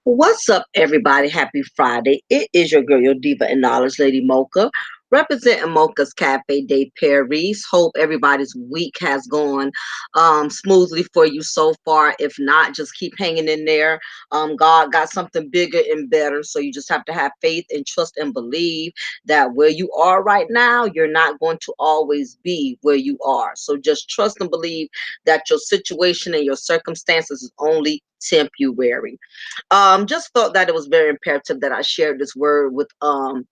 What's up, everybody? Happy Friday. It is your girl, your diva and knowledge, Lady Mocha, representing Mocha's Cafe de Paris. Hope everybody's week has gone smoothly for you so far. If not, just keep hanging in there. God got something bigger and better, so you just have to have faith and trust and believe that where you are right now, you're not going to always be where you are. So just trust and believe that your situation and your circumstances is only temporary. Just felt that it was very imperative that I shared this word with all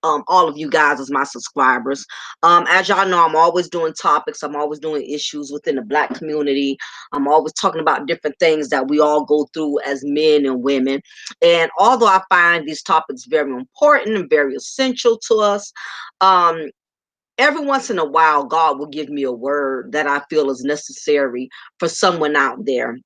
of you guys as my subscribers. As y'all know, I'm always doing topics, I'm always doing issues within the Black community. I'm always talking about different things that we all go through as men and women. And although I find these topics very important and very essential to us, um every once in a while God will give me a word that I feel is necessary for someone out there.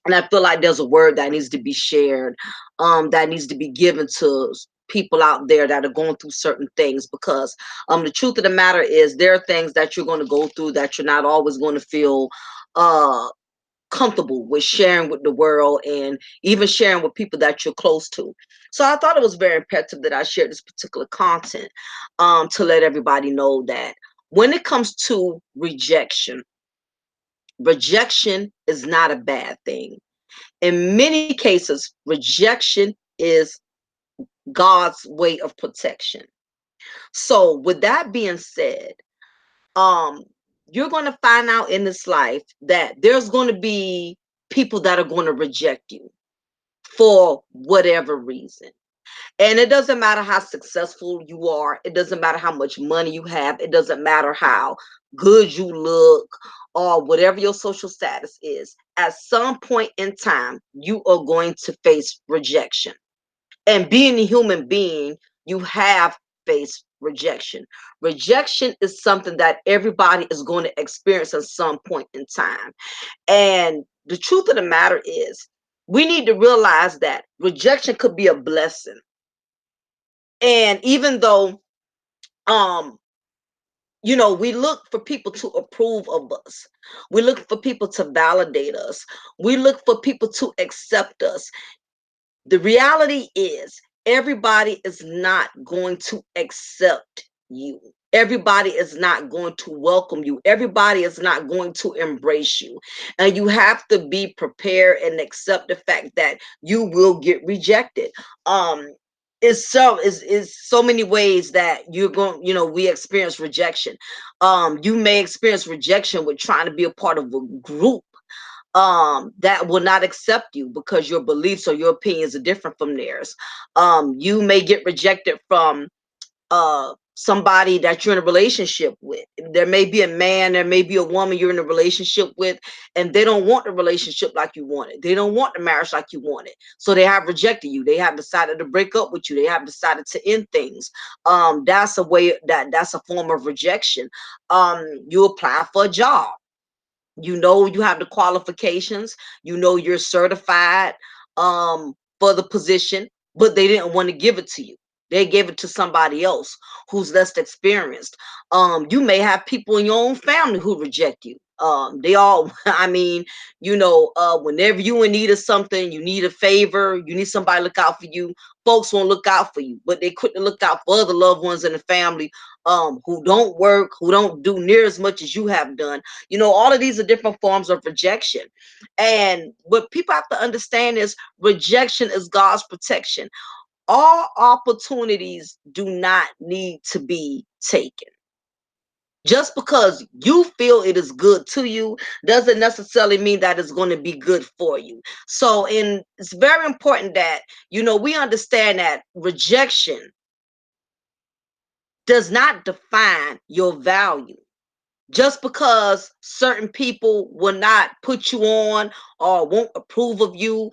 And I feel like there's a word that needs to be shared, that needs to be given to people out there that are going through certain things. Because the truth of the matter is, there are things that you're going to go through that you're not always going to feel uh comfortable with sharing with the world, and even sharing with people that you're close to. So I thought it was very imperative that I share this particular content, to let everybody know that when it comes to rejection is not a bad thing. In many cases, rejection is God's way of protection. So, with that being said, um, you're going to find out in this life that there's going to be people that are going to reject you for whatever reason. And it doesn't matter how successful you are, it doesn't matter how much money you have, it doesn't matter how good you look or whatever your social status is. At some point in time, you are going to face rejection. And being a human being, you have faced rejection. Rejection is something that everybody is going to experience at some point in time. And the truth of the matter is, we need to realize that rejection could be a blessing. And even though, um, we look for people to approve of us, we look for people to validate us, we look for people to accept us. The reality is, everybody is not going to accept you. Everybody is not going to welcome you. Everybody is not going to embrace you. And you have to be prepared and accept the fact that you will get rejected. Is so many ways that you're going, we experience rejection. You may experience rejection with trying to be a part of a group that will not accept you because your beliefs or your opinions are different from theirs. You may get rejected from somebody that you're in a relationship with. There may be a man, there may be a woman you're in a relationship with, and they don't want the relationship like you want it. They don't want the marriage like you want it. So they have rejected you. They have decided to break up with you. They have decided to end things. That's a way that's a form of rejection. You apply for a job. You have the qualifications, you're certified for the position, but they didn't want to give it to you. They gave it to somebody else who's less experienced. You may have people in your own family who reject you. They all, I mean, whenever you in need of something, you need a favor, you need somebody to look out for you, folks won't look out for you, but they couldn't look out for other loved ones in the family who don't work, who don't do near as much as you have done. All of these are different forms of rejection. And what people have to understand is rejection is God's protection. All opportunities do not need to be taken. Just because you feel it is good to you doesn't necessarily mean that it's going to be good for you. So, it's very important that, we understand that rejection does not define your value. Just because certain people will not put you on or won't approve of you,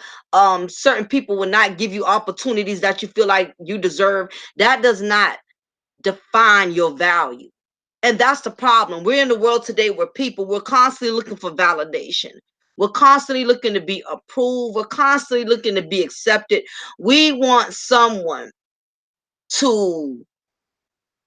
certain people will not give you opportunities that you feel like you deserve, that does not define your value. And that's the problem. We're in the world today where we're constantly looking for validation. We're constantly looking to be approved. We're constantly looking to be accepted. We want someone to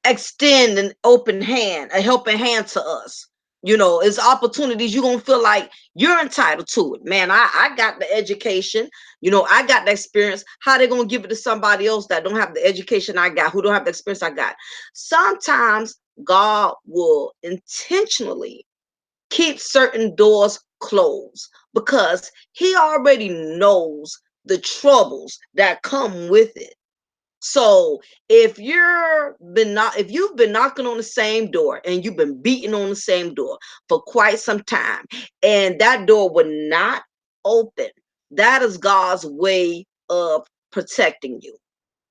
extend an open hand, a helping hand to us. It's opportunities you're gonna feel like you're entitled to it. Man, I got the education, I got the experience. How they gonna give it to somebody else that don't have the education I got, who don't have the experience I got? Sometimes God will intentionally keep certain doors closed because he already knows the troubles that come with it. So if you've been knocking on the same door and you've been beating on the same door for quite some time, and that door would not open, that is God's way of protecting you.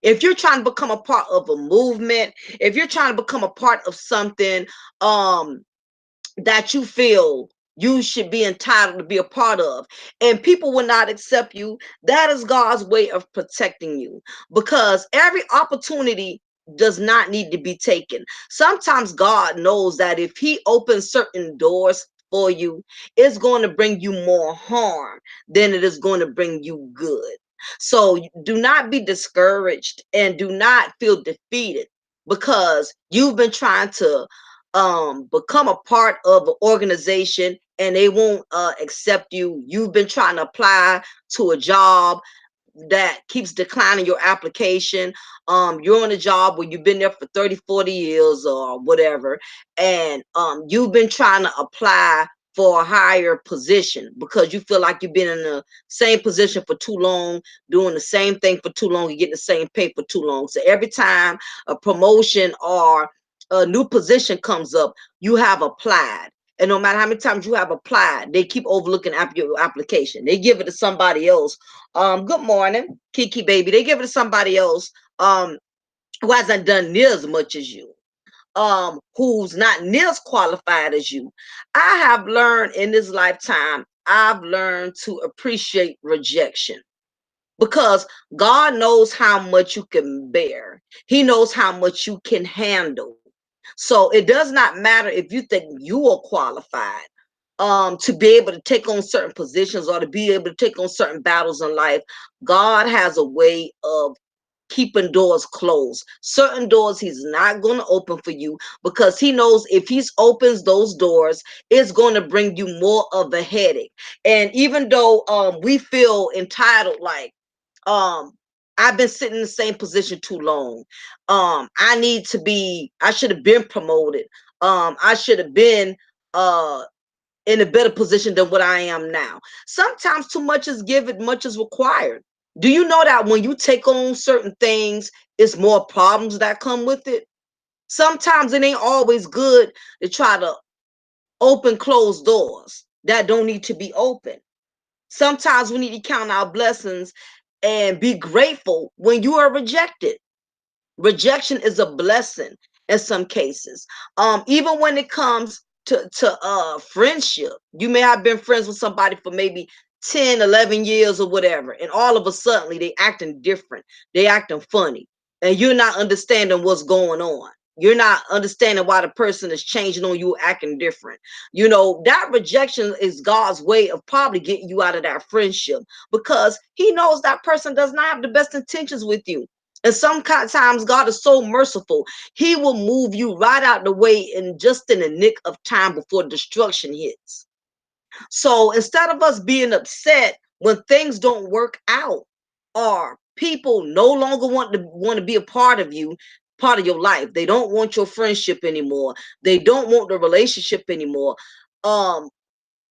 If you're trying to become a part of a movement, if you're trying to become a part of something, um that you feel you should be entitled to be a part of, and people will not accept you, that is God's way of protecting you, because every opportunity does not need to be taken. Sometimes God knows that if he opens certain doors for you, it's going to bring you more harm than it is going to bring you good. So do not be discouraged and do not feel defeated because you've been trying to become a part of an organization and they won't accept you. You've been trying to apply to a job that keeps declining your application. You're on a job where you've been there for 30, 40 years or whatever, and you've been trying to apply for a higher position because you feel like you've been in the same position for too long, doing the same thing for too long, you get the same pay for too long. So every time a promotion or a new position comes up, you have applied. And no matter how many times you have applied, they keep overlooking your application. They give it to somebody else. Good morning, Kiki baby. They give it to somebody else who hasn't done near as much as you, who's not near as qualified as you. I have learned in this lifetime, I've learned to appreciate rejection because God knows how much you can bear. He knows how much you can handle. So it does not matter if you think you are qualified to be able to take on certain positions or to be able to take on certain battles in life. God has a way of keeping doors closed. Certain doors he's not going to open for you because he knows if he opens those doors, it's going to bring you more of a headache. And even though we feel entitled, like, um I've been sitting in the same position too long. I should have been promoted. I should have been uh in a better position than what I am now. Sometimes too much is given, much is required. Do you know that when you take on certain things, it's more problems that come with it? Sometimes it ain't always good to try to open closed doors that don't need to be open. Sometimes we need to count our blessings and be grateful when you are rejected. Rejection is a blessing in some cases. Even when it comes to friendship, you may have been friends with somebody for maybe 10, 11 years or whatever, and all of a sudden they acting different, they acting funny, and you're not understanding what's going on. You're not understanding why the person is changing on you, acting different. That rejection is God's way of probably getting you out of that friendship because he knows that person does not have the best intentions with you. And sometimes God is so merciful, he will move you right out the way in the nick of time before destruction hits. So instead of us being upset when things don't work out, or people no longer want to be a part of you, part of your life, they don't want your friendship anymore, they don't want the relationship anymore. Um,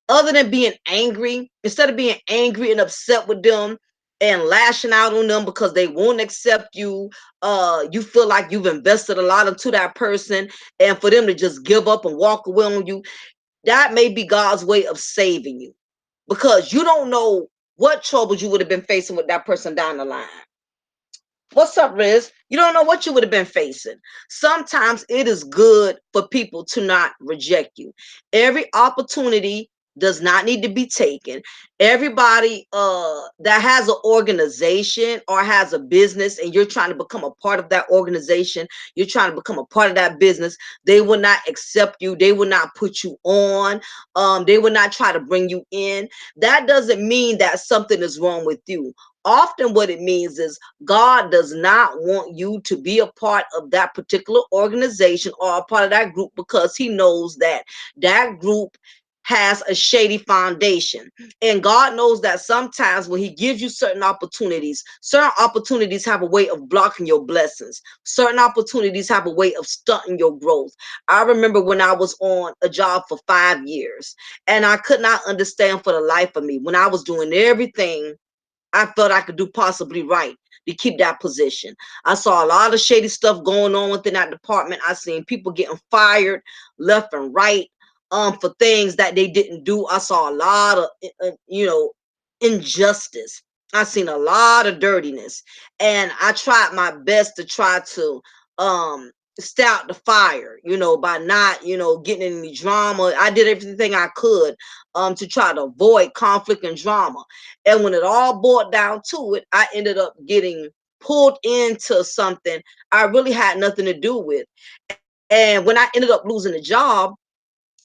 Other than being angry, instead of being angry and upset with them, and lashing out on them because they won't accept you. You feel like you've invested a lot into that person, and for them to just give up and walk away on you, that may be God's way of saving you, because you don't know what troubles you would have been facing with that person down the line. What's up, Riz? You don't know what you would have been facing. Sometimes it is good for people to not reject you. Every opportunity does not need to be taken. Everybody that has an organization or has a business and you're trying to become a part of that organization, you're trying to become a part of that business, they will not accept you. They will not put you on. They will not try to bring you in. That doesn't mean that something is wrong with you. Often what it means is God does not want you to be a part of that particular organization or a part of that group, because he knows that that group has a shady foundation. And God knows that sometimes when he gives you certain opportunities have a way of blocking your blessings. Certain opportunities have a way of stunting your growth. I remember when I was on a job for 5 years and I could not understand for the life of me, when I was doing everything I felt I could do possibly right to keep that position. I saw a lot of shady stuff going on within that department. I seen people getting fired left and right for things that they didn't do. I saw a lot of injustice. I seen a lot of dirtiness, and I tried my best to try to um stay out the fire, by not, getting in any drama. I did everything I could to try to avoid conflict and drama. And when it all boiled down to it, I ended up getting pulled into something I really had nothing to do with. And when I ended up losing the job,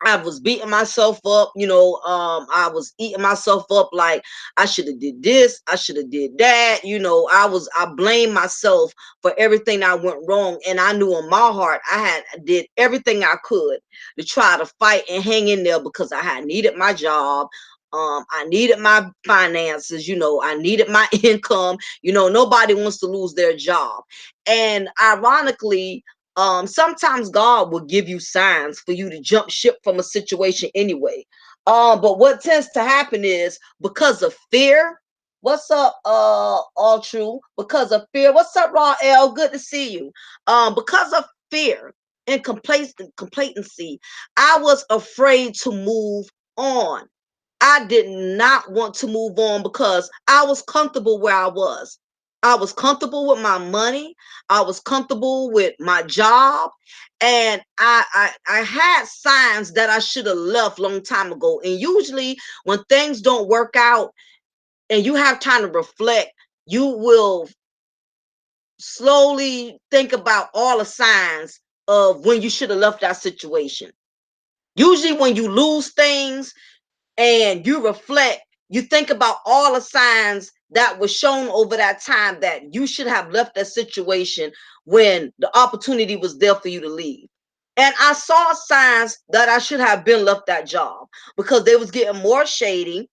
I was beating myself up, I was eating myself up like I should have did this, I should have did that. I blamed myself for everything that went wrong. And I knew in my heart I did everything I could to try to fight and hang in there, because I had needed my job. I needed my finances, I needed my income. Nobody wants to lose their job. And ironically, sometimes God will give you signs for you to jump ship from a situation anyway. But what tends to happen is, because of fear. What's up, all true? Because of fear. What's up, Raw L? Good to see you. Because of fear and complacency, I was afraid to move on. I did not want to move on because I was comfortable where I was. I was comfortable with my money. I was comfortable with my job. And I had signs that I should have left long time ago. And usually when things don't work out and you have time to reflect, you will slowly think about all the signs of when you should have left that situation. Usually when you lose things and you reflect, you think about all the signs that were shown over that time that you should have left that situation when the opportunity was there for you to leave. And I saw signs that I should have been left that job, because they was getting more shady.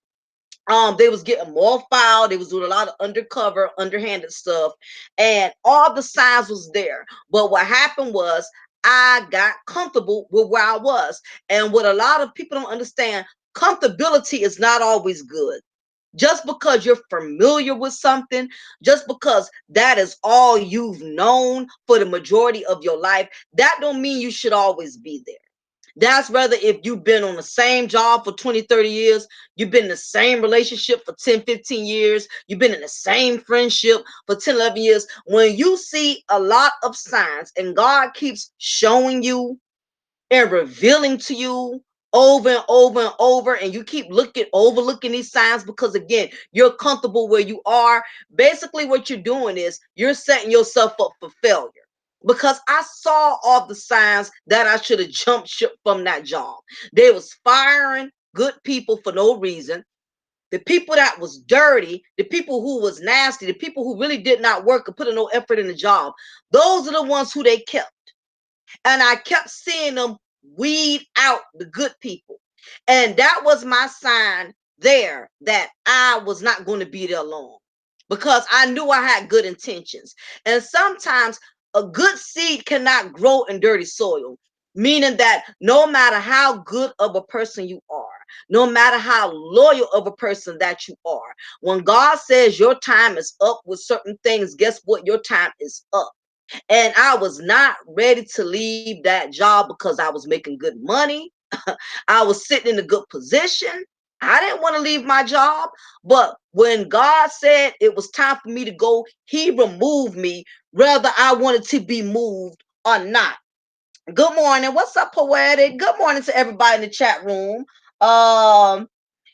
They was getting more foul. They was doing a lot of undercover, underhanded stuff, and all the signs was there. But what happened was I got comfortable with where I was. And what a lot of people don't understand, comfortability is not always good. Just because you're familiar with something, just because that is all you've known for the majority of your life, that don't mean you should always be there. That's rather if you've been on the same job for 20, 30 years, you've been in the same relationship for 10, 15 years, you've been in the same friendship for 10, 11 years. When you see a lot of signs and God keeps showing you and revealing to you over and over and over, and you keep overlooking these signs because, again, you're comfortable where you are, basically what you're doing is you're setting yourself up for failure. Because I saw all the signs that I should have jumped ship from that job. They was firing good people for no reason. The people that was dirty, the people who was nasty, the people who really did not work and put in no effort in the job, those are the ones who they kept. And I kept seeing them weed out the good people. And that was my sign there that I was not going to be there long, because I knew I had good intentions. And sometimes a good seed cannot grow in dirty soil, meaning that no matter how good of a person you are, no matter how loyal of a person that you are. When God says your time is up with certain things, guess what? Your time is up. And I was not ready to leave that job because I was making good money. I was sitting in a good position. I didn't want to leave my job. But when God said it was time for me to go, He removed me, whether I wanted to be moved or not. Good morning. What's up, poetic? Good morning to everybody in the chat room. Um,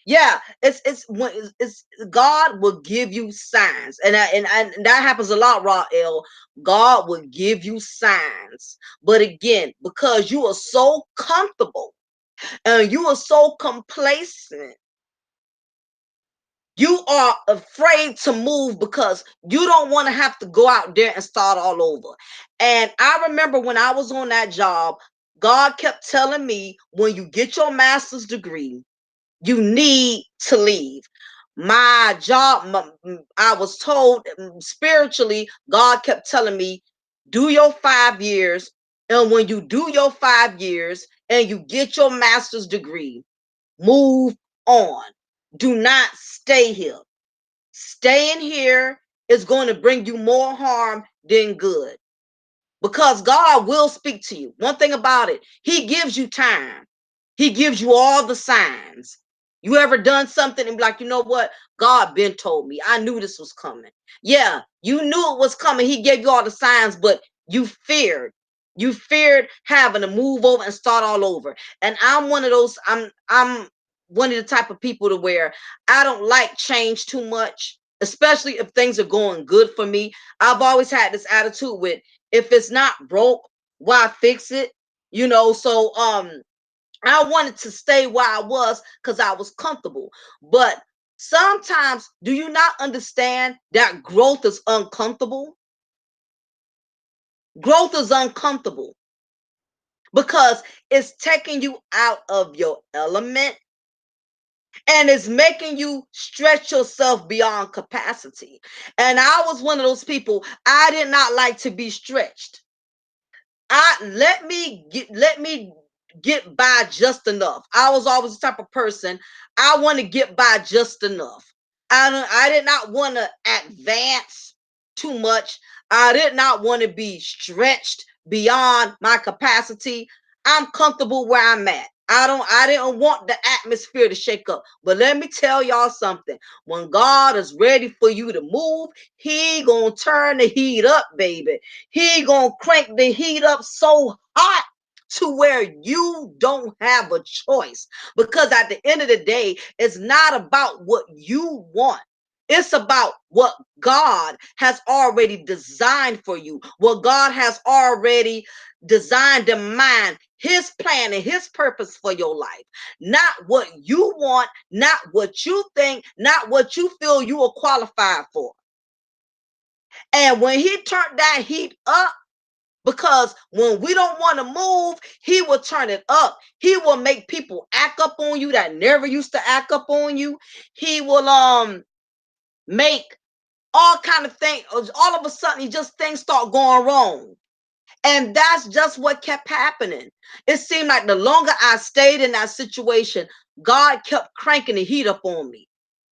yeah, it's when it's God will give you signs, and that happens a lot, Rael. God will give you signs, but again, because you are so comfortable and you are so complacent, you are afraid to move because you don't want to have to go out there and start all over. And I remember when I was on that job, God kept telling me, when you get your master's degree, you need to leave. My job, I was told spiritually, God kept telling me, do your 5 years. And when you do your 5 years and you get your master's degree, move on. Do not stay here. Staying here is going to bring you more harm than good, because God will speak to you. One thing about it, He gives you time. He gives you all the signs. You ever done something and be like, you know what? God been told me. I knew this was coming. Yeah, you knew it was coming. He gave you all the signs, but you feared. You feared having to move over and start all over. And I'm one of those, I'm one of the type of people to where I don't like change too much, especially if things are going good for me. I've always had this attitude with, if it's not broke, why fix it? So I wanted to stay where I was because I was comfortable. But sometimes, do you not understand that growth is uncomfortable? Growth is uncomfortable because it's taking you out of your element and it's making you stretch yourself beyond capacity. And I was one of those people, I did not like to be stretched. Let me get by just enough. I was always the type of person, I want to get by just enough. I did not want to advance too much. I did not want to be stretched beyond my capacity. I'm comfortable where I'm at. I didn't want the atmosphere to shake up. But let me tell y'all something. When God is ready for you to move, He gonna turn the heat up, baby. He gonna crank the heat up so hot to where you don't have a choice. Because at the end of the day, it's not about what you want. It's about what God has already designed for you, what God has already designed in mind, His plan and His purpose for your life. Not what you want, not what you think, not what you feel you are qualified for. And when He turned that heat up, because when we don't want to move, He will turn it up. He will make people act up on you that never used to act up on you. He will make all kind of things. All of a sudden, just things start going wrong. And that's just what kept happening. It seemed like the longer I stayed in that situation, God kept cranking the heat up on me.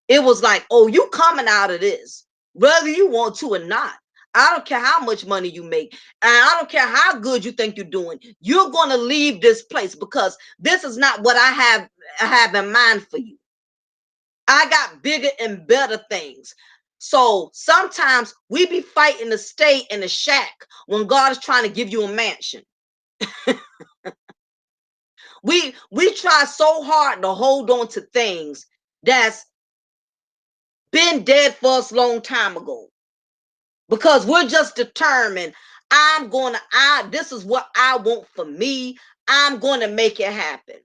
It was like, oh, you coming out of this, whether you want to or not. I don't care how much money you make, and I don't care how good you think you're doing. You're going to leave this place because this is not what I have in mind for you. I got bigger and better things. So sometimes we be fighting to stay in a shack when God is trying to give you a mansion. We try so hard to hold on to things that's been dead for us long time ago, because we're just determined, this is what I want for me. I'm going to make it happen.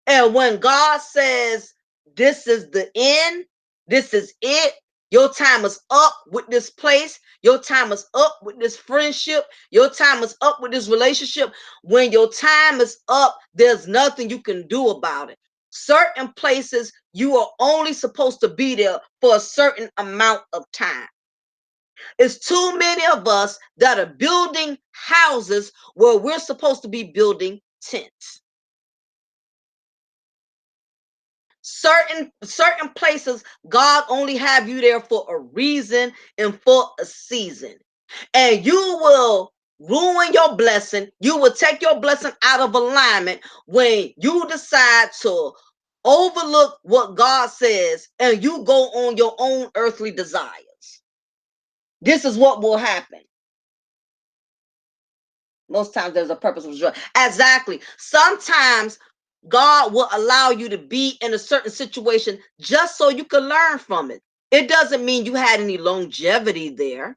And when God says, this is the end, this is it, your time is up with this place, your time is up with this friendship, your time is up with this relationship. When your time is up, there's nothing you can do about it. Certain places, you are only supposed to be there for a certain amount of time. It's too many of us that are building houses where we're supposed to be building tents. Certain places, God only have you there for a reason and for a season. And you will ruin your blessing. You will take your blessing out of alignment when you decide to overlook what God says and you go on your own earthly desires. This is what will happen. Most times there's a purpose of joy. Exactly. Sometimes God will allow you to be in a certain situation just so you can learn from it. It doesn't mean you had any longevity there.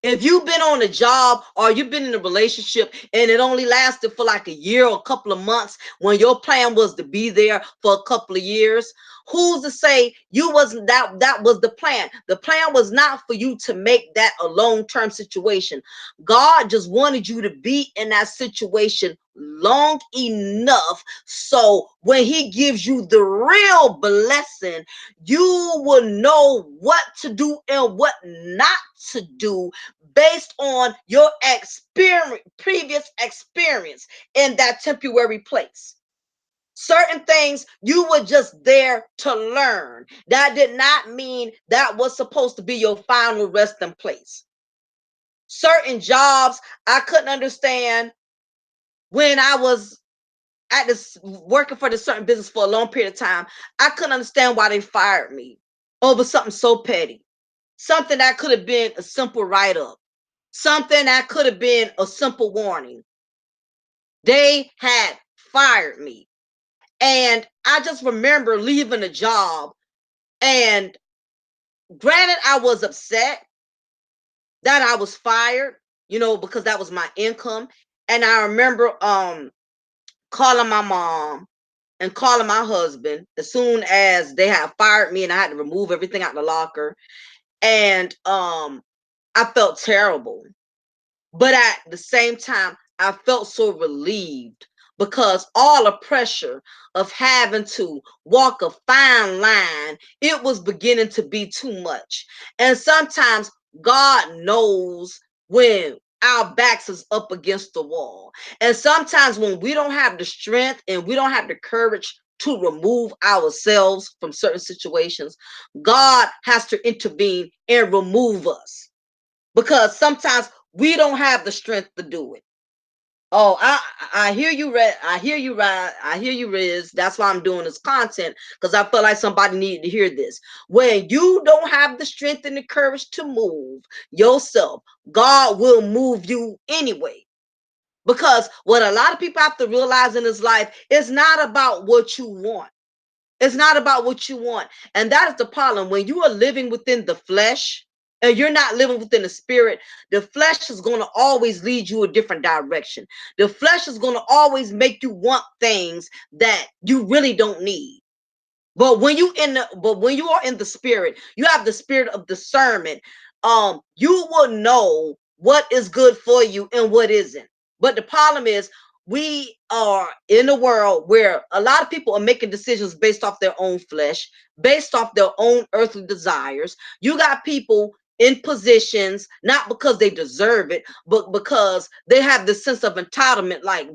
If you've been on a job or you've been in a relationship and it only lasted for like a year or a couple of months when your plan was to be there for a couple of years, who's to say you wasn't that was the plan? The plan was not for you to make that a long-term situation. God just wanted you to be in that situation long enough so when he gives you the real blessing, you will know what to do and what not to do based on your previous experience in that temporary place. Certain things you were just there to learn. That did not mean that was supposed to be your final resting place. Certain jobs I couldn't understand when I was at this working for this certain business for a long period of time. I couldn't understand why they fired me over something so petty. Something that could have been a simple write-up. Something that could have been a simple warning. They had fired me. And I just remember leaving the job. And granted, I was upset that I was fired, because that was my income. And I remember calling my mom and calling my husband as soon as they had fired me and I had to remove everything out the locker. And I felt terrible. But at the same time, I felt so relieved because all the pressure of having to walk a fine line, it was beginning to be too much. And sometimes God knows when our backs is up against the wall. And sometimes when we don't have the strength and we don't have the courage to remove ourselves from certain situations, God has to intervene and remove us because sometimes we don't have the strength to do it. Oh, I hear you, Red. I hear you, Rod. I hear you, Riz. That's why I'm doing this content because I feel like somebody needed to hear this. When you don't have the strength and the courage to move yourself, God will move you anyway. Because what a lot of people have to realize in this life is not about what you want. It's not about what you want. And that is the problem. When you are living within the flesh and you're not living within the spirit, the flesh is going to always lead you a different direction. The flesh is going to always make you want things that you really don't need. But when you are in the spirit, you have the spirit of discernment. You will know what is good for you and what isn't. But the problem is we are in a world where a lot of people are making decisions based off their own flesh, based off their own earthly desires. You got people in positions not because they deserve it, but because they have this sense of entitlement, like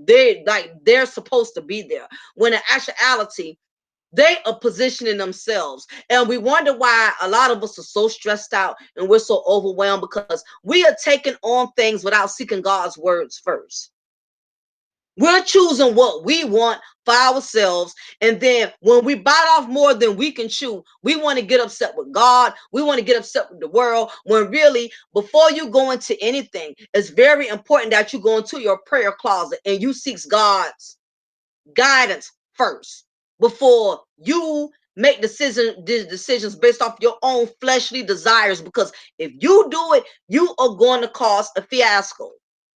they're supposed to be there. When in actuality, they are positioning themselves. And we wonder why a lot of us are so stressed out and we're so overwhelmed because we are taking on things without seeking God's words first. We're choosing what we want for ourselves. And then when we bite off more than we can chew, we want to get upset with God. We want to get upset with the world. When really, before you go into anything, it's very important that you go into your prayer closet and you seek God's guidance first before you make decisions based off your own fleshly desires, because if you do it, you are going to cause a fiasco.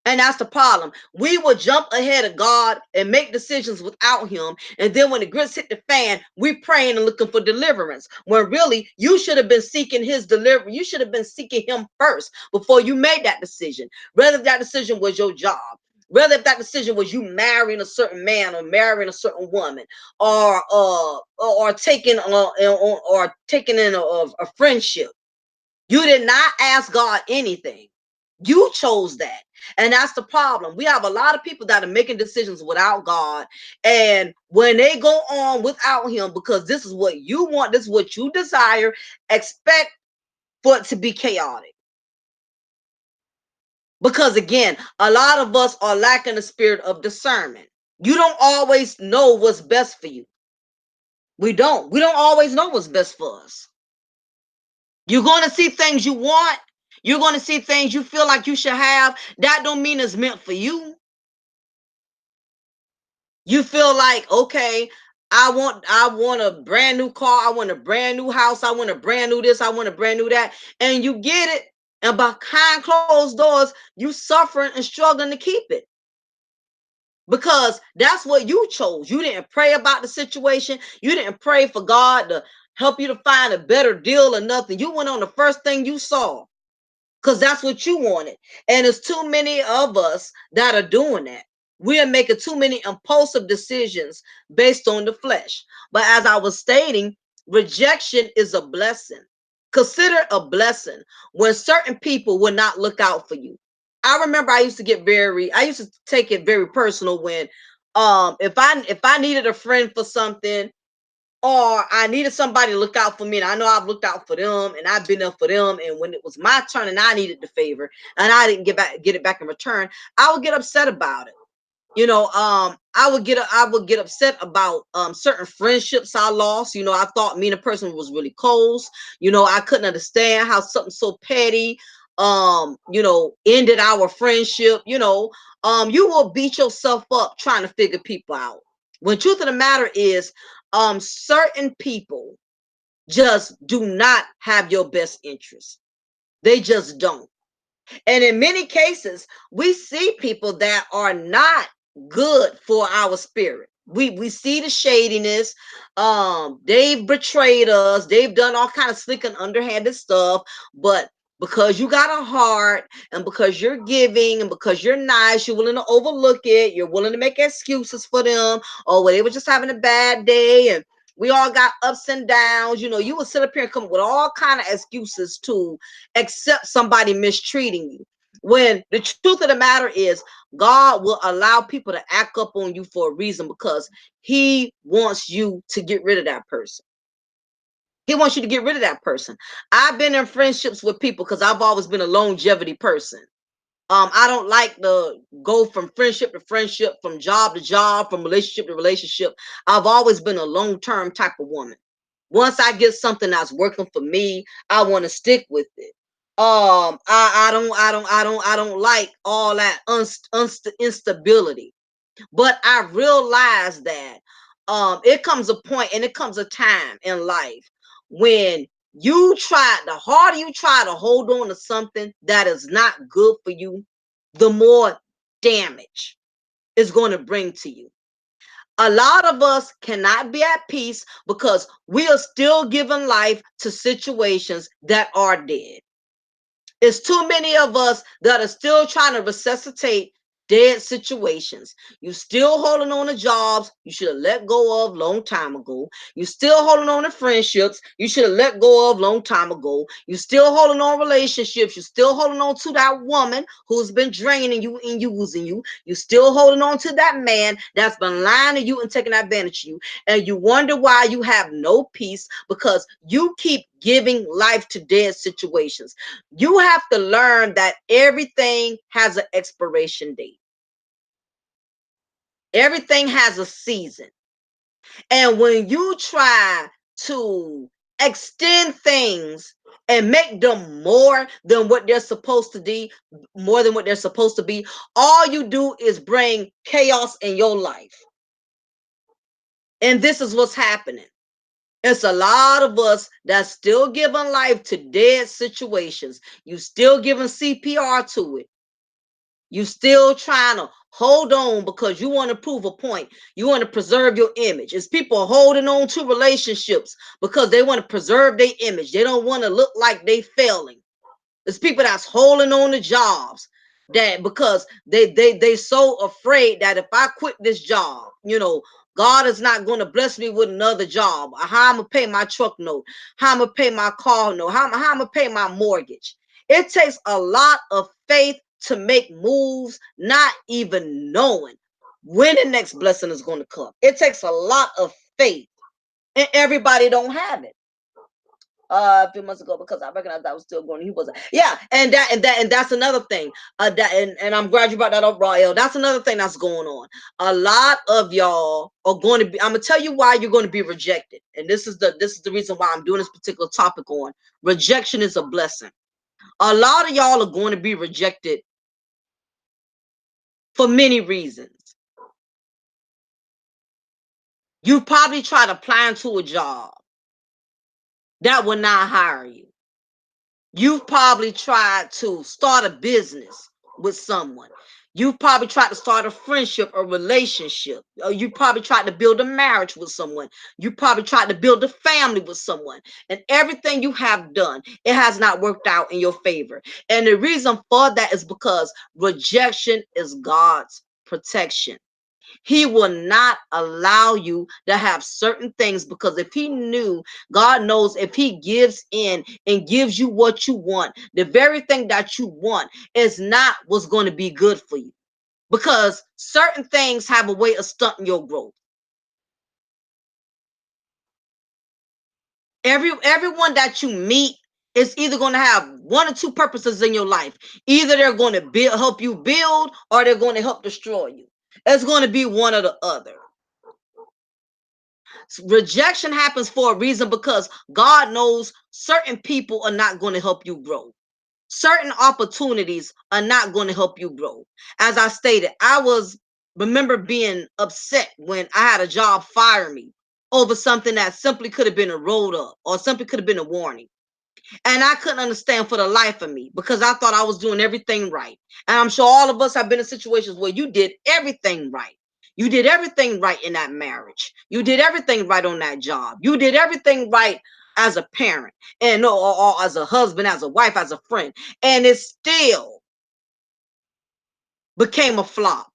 And that's the problem. We will jump ahead of God and make decisions without him. And then when the grits hit the fan, we praying and looking for deliverance. When really you should have been seeking his deliverance. You should have been seeking him first before you made that decision. Whether that decision was your job, whether if that decision was you marrying a certain man or marrying a certain woman, or taking in a friendship. You did not ask God anything. You chose that. And that's the problem. We have a lot of people that are making decisions without God. And when they go on without him, because this is what you want, this is what you desire, expect for it to be chaotic. Because again, a lot of us are lacking the spirit of discernment. You don't always know what's best for you. We don't. We don't always know what's best for us. You're going to see things you want. You're going to see things you feel like you should have. That don't mean it's meant for you. You feel like, okay, I want a brand new car, I want a brand new house, I want a brand new this, I want a brand new that, and you get it, and behind closed doors, you suffering and struggling to keep it. Because that's what you chose. You didn't pray about the situation. You didn't pray for God to help you to find a better deal or nothing. You went on the first thing you saw because that's what you wanted. And there's too many of us that are doing that. We are making too many impulsive decisions based on the flesh. But as I was stating, rejection is a blessing. Consider a blessing when certain people will not look out for you. I remember I used to take it very personal when if I needed a friend for something, or I needed somebody to look out for me, and I know I've looked out for them and I've been there for them, and when it was my turn and I needed the favor and I didn't get it back in return, I would get upset about it. I would get upset about certain friendships I lost. I thought me and a person was really close. I couldn't understand how something so petty ended our friendship. You will beat yourself up trying to figure people out. When truth of the matter is, certain people just do not have your best interest. They just don't. And in many cases, we see people that are not good for our spirit. We see the shadiness. They've betrayed us. They've done all kind of slick and underhanded stuff. But because you got a heart, and because you're giving, and because you're nice, you're willing to overlook it. You're willing to make excuses for them, or well, they were just having a bad day, and we all got ups and downs. You will sit up here and come up with all kind of excuses to accept somebody mistreating you. When the truth of the matter is, God will allow people to act up on you for a reason, because he wants you to get rid of that person. He wants you to get rid of that person. I've been in friendships with people because I've always been a longevity person. I don't like to go from friendship to friendship, from job to job, from relationship to relationship. I've always been a long-term type of woman. Once I get something that's working for me, I want to stick with it. I don't like all that instability. But I realize that it comes a point and it comes a time in life when the harder you try to hold on to something that is not good for you, the more damage it's going to bring to you. A lot of us cannot be at peace because we are still giving life to situations that are dead. It's too many of us that are still trying to resuscitate dead situations. You still holding on to jobs you should have let go of long time ago. You still holding on to friendships you should have let go of long time ago. You still holding on relationships. You still holding on to that woman who's been draining you and using you. You still holding on to that man that's been lying to you and taking advantage of you. And you wonder why you have no peace, because you keep giving life to dead situations. You have to learn that everything has an expiration date. Everything has a season. And when you try to extend things and make them more than what they're supposed to be, all you do is bring chaos in your life. And this is what's happening. It's a lot of us that's still giving life to dead situations. You still giving CPR to it. You still trying to hold on because you want to prove a point. You want to preserve your image. It's people holding on to relationships because they want to preserve their image. They don't want to look like they failing. It's people that's holding on to jobs that because they so afraid that if I quit this job, God is not going to bless me with another job. How I'm gonna pay my truck note? How I'm gonna pay my car note? How I'm gonna pay my mortgage? It takes a lot of faith to make moves, not even knowing when the next blessing is going to come. It takes a lot of faith, and everybody don't have it. A few months ago, because I recognized I was still going. He wasn't. Yeah, and that's another thing. And I'm glad you brought that up, Royal. That's another thing that's going on. A lot of y'all are going to be. I'm gonna tell you why you're going to be rejected, and this is the reason why I'm doing this particular topic on rejection is a blessing. A lot of y'all are going to be rejected for many reasons. You probably tried applying to a job that will not hire you. You've probably tried to start a business with someone. You've probably tried to start a friendship or relationship. Or you probably tried to build a marriage with someone. You probably tried to build a family with someone. And everything you have done, it has not worked out in your favor. And the reason for that is because rejection is God's protection. He will not allow you to have certain things, because if he knew, God knows, if he gives in and gives you what you want, the very thing that you want is not what's going to be good for you, because certain things have a way of stunting your growth. Everyone that you meet is either going to have one or two purposes in your life. Either they're going to help you build, or they're going to help destroy you. It's going to be one or the other. Rejection happens for a reason, because God knows certain people are not going to help you grow. Certain opportunities are not going to help you grow. As I stated, remember being upset when I had a job fire me over something that simply could have been a road up, or simply could have been a warning. And I couldn't understand for the life of me, because I thought I was doing everything right. And I'm sure all of us have been in situations where you did everything right. You did everything right in that marriage. You did everything right on that job. You did everything right as a parent, and or as a husband, as a wife, as a friend. And it still became a flop.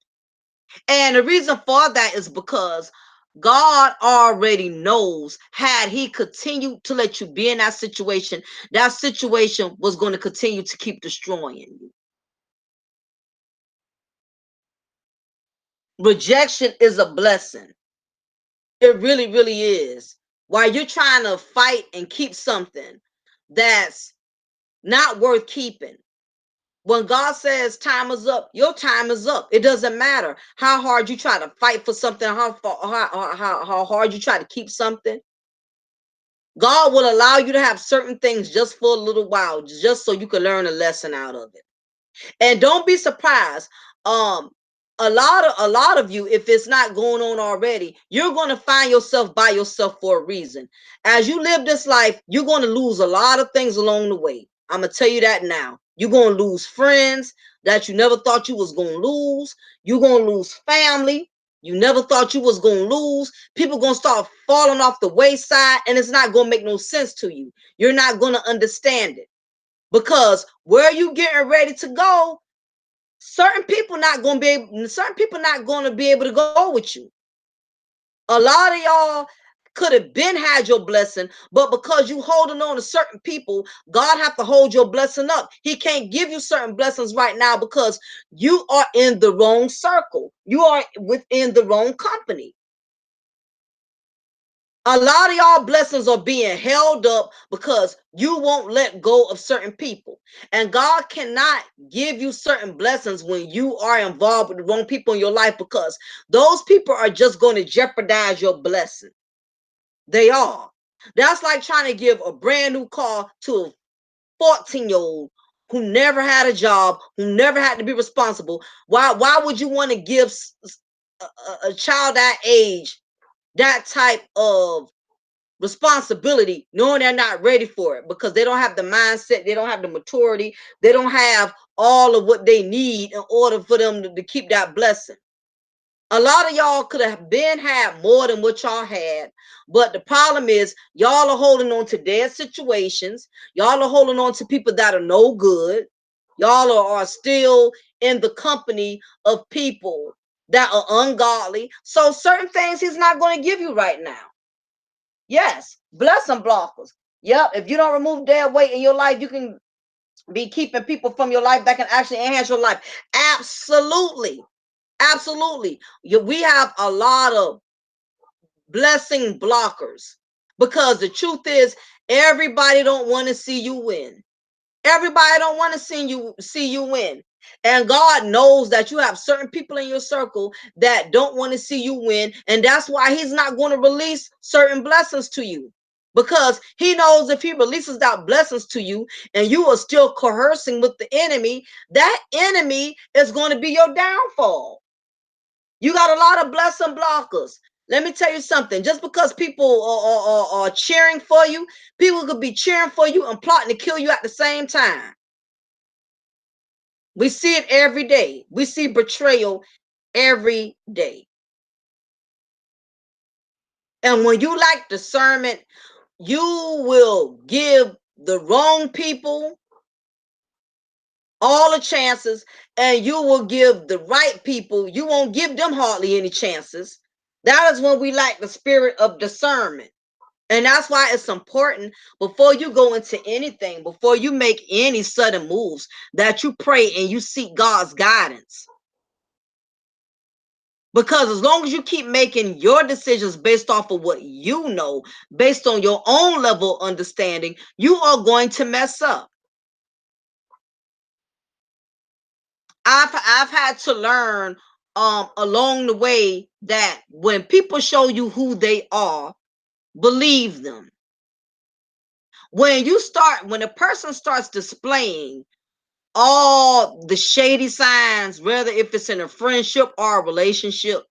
And the reason for that is because God already knows, had he continued to let you be in that situation was going to continue to keep destroying you. Rejection is a blessing. It really, really is. While you're trying to fight and keep something that's not worth keeping, when God says time is up, your time is up. It doesn't matter how hard you try to fight for something, how hard you try to keep something. God will allow you to have certain things just for a little while, just so you can learn a lesson out of it. And don't be surprised. Um, a lot of you, if it's not going on already, you're going to find yourself by yourself for a reason. As you live this life, you're going to lose a lot of things along the way. I'm gonna tell you that now. You're going to lose friends that you never thought you was going to lose. You're going to lose family you never thought you was going to lose. People going to start falling off the wayside, and it's not going to make no sense to you. You're not going to understand it, because where you getting ready to go, certain people not going to be able to go with you. A lot of y'all could have been had your blessing, but because you holding on to certain people, God have to hold your blessing up. He can't give you certain blessings right now, because you are in the wrong circle. You are within the wrong company. A lot of y'all blessings are being held up because you won't let go of certain people. And God cannot give you certain blessings when you are involved with the wrong people in your life, because those people are just going to jeopardize your blessing. They are. That's like trying to give a brand new car to a 14-year-old who never had a job, who never had to be responsible. Why would you want to give a child that age that type of responsibility, knowing they're not ready for it, because they don't have the mindset, they don't have the maturity, they don't have all of what they need in order for them to keep that blessing? A lot of y'all could have been had more than what y'all had, but the problem is y'all are holding on to their situations. Y'all are holding on to people that are no good. Y'all are still in the company of people that are ungodly. So certain things he's not going to give you right now. Yes, blessing blockers. Yep, if you don't remove their weight in your life, you can be keeping people from your life that can actually enhance your life. Absolutely. Absolutely. We have a lot of blessing blockers because the truth is everybody don't want to see you win. Everybody don't want to see you win. And God knows that you have certain people in your circle that don't want to see you win, and that's why he's not going to release certain blessings to you. Because he knows if he releases that blessings to you and you are still coercing with the enemy, that enemy is going to be your downfall. You got a lot of blessing blockers. Let me tell you something. Just because people are cheering for you, people could be cheering for you and plotting to kill you at the same time. We see it every day. We see betrayal every day. And when you lack discernment, you will give the wrong people all the chances, and you will give the right people, you won't give them hardly any chances. That is when we lack the spirit of discernment. And that's why it's important before you go into anything, before you make any sudden moves, that you pray and you seek God's guidance. Because as long as you keep making your decisions based off of what you know, based on your own level of understanding, you are going to mess up. I've had to learn along the way that when people show you who they are, believe them. When a person starts displaying all the shady signs, whether if it's in a friendship or a relationship,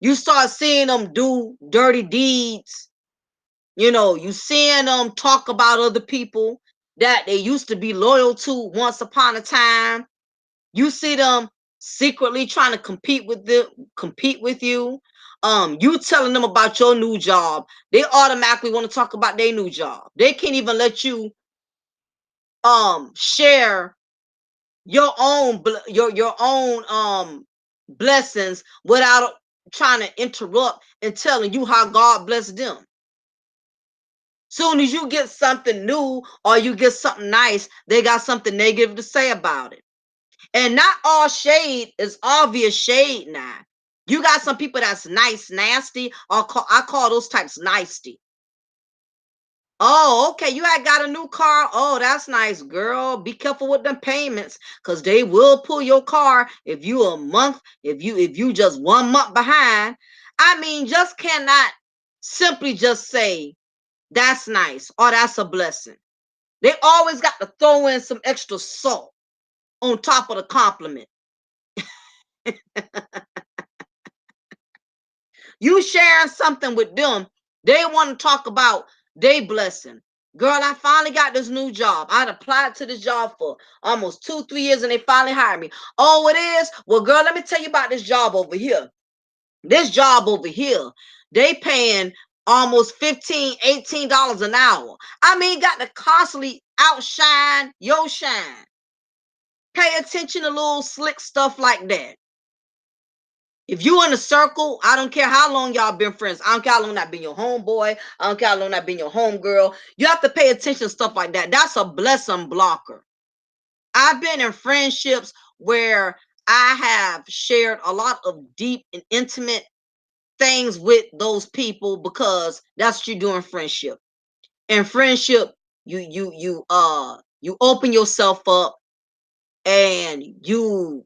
you start seeing them do dirty deeds. You seeing them talk about other people that they used to be loyal to once upon a time. You see them secretly trying to compete with you. You telling them about your new job, they automatically want to talk about their new job. They can't even let you share your own blessings without trying to interrupt and telling you how God blessed them. Soon as you get something new or you get something nice, they got something negative to say about it. And not all shade is obvious shade now. You got some people that's nice, nasty, or I call those types nasty. Oh, okay. You had got a new car. Oh, that's nice, girl. Be careful with them payments, because they will pull your car if you a month, if you just 1 month behind. I mean, just cannot simply just say that's nice or that's a blessing. They always got to throw in some extra salt on top of the compliment. You sharing something with them, they want to talk about their blessing. Girl, I finally got this new job. I'd applied to this job for almost 2, 3 years and they finally hired me. Oh, it is? Well, girl, let me tell you about this job over here. This job over here, they paying almost $15, $18 an hour. I mean, got to constantly outshine your shine. Pay attention to little slick stuff like that. If you in a circle, I don't care how long y'all been friends. I don't care how long that been your homeboy. I don't care how long that been your homegirl. You have to pay attention to stuff like that. That's a blessing blocker. I've been in friendships where I have shared a lot of deep and intimate things with those people because that's what you do in friendship. In friendship, you open yourself up and you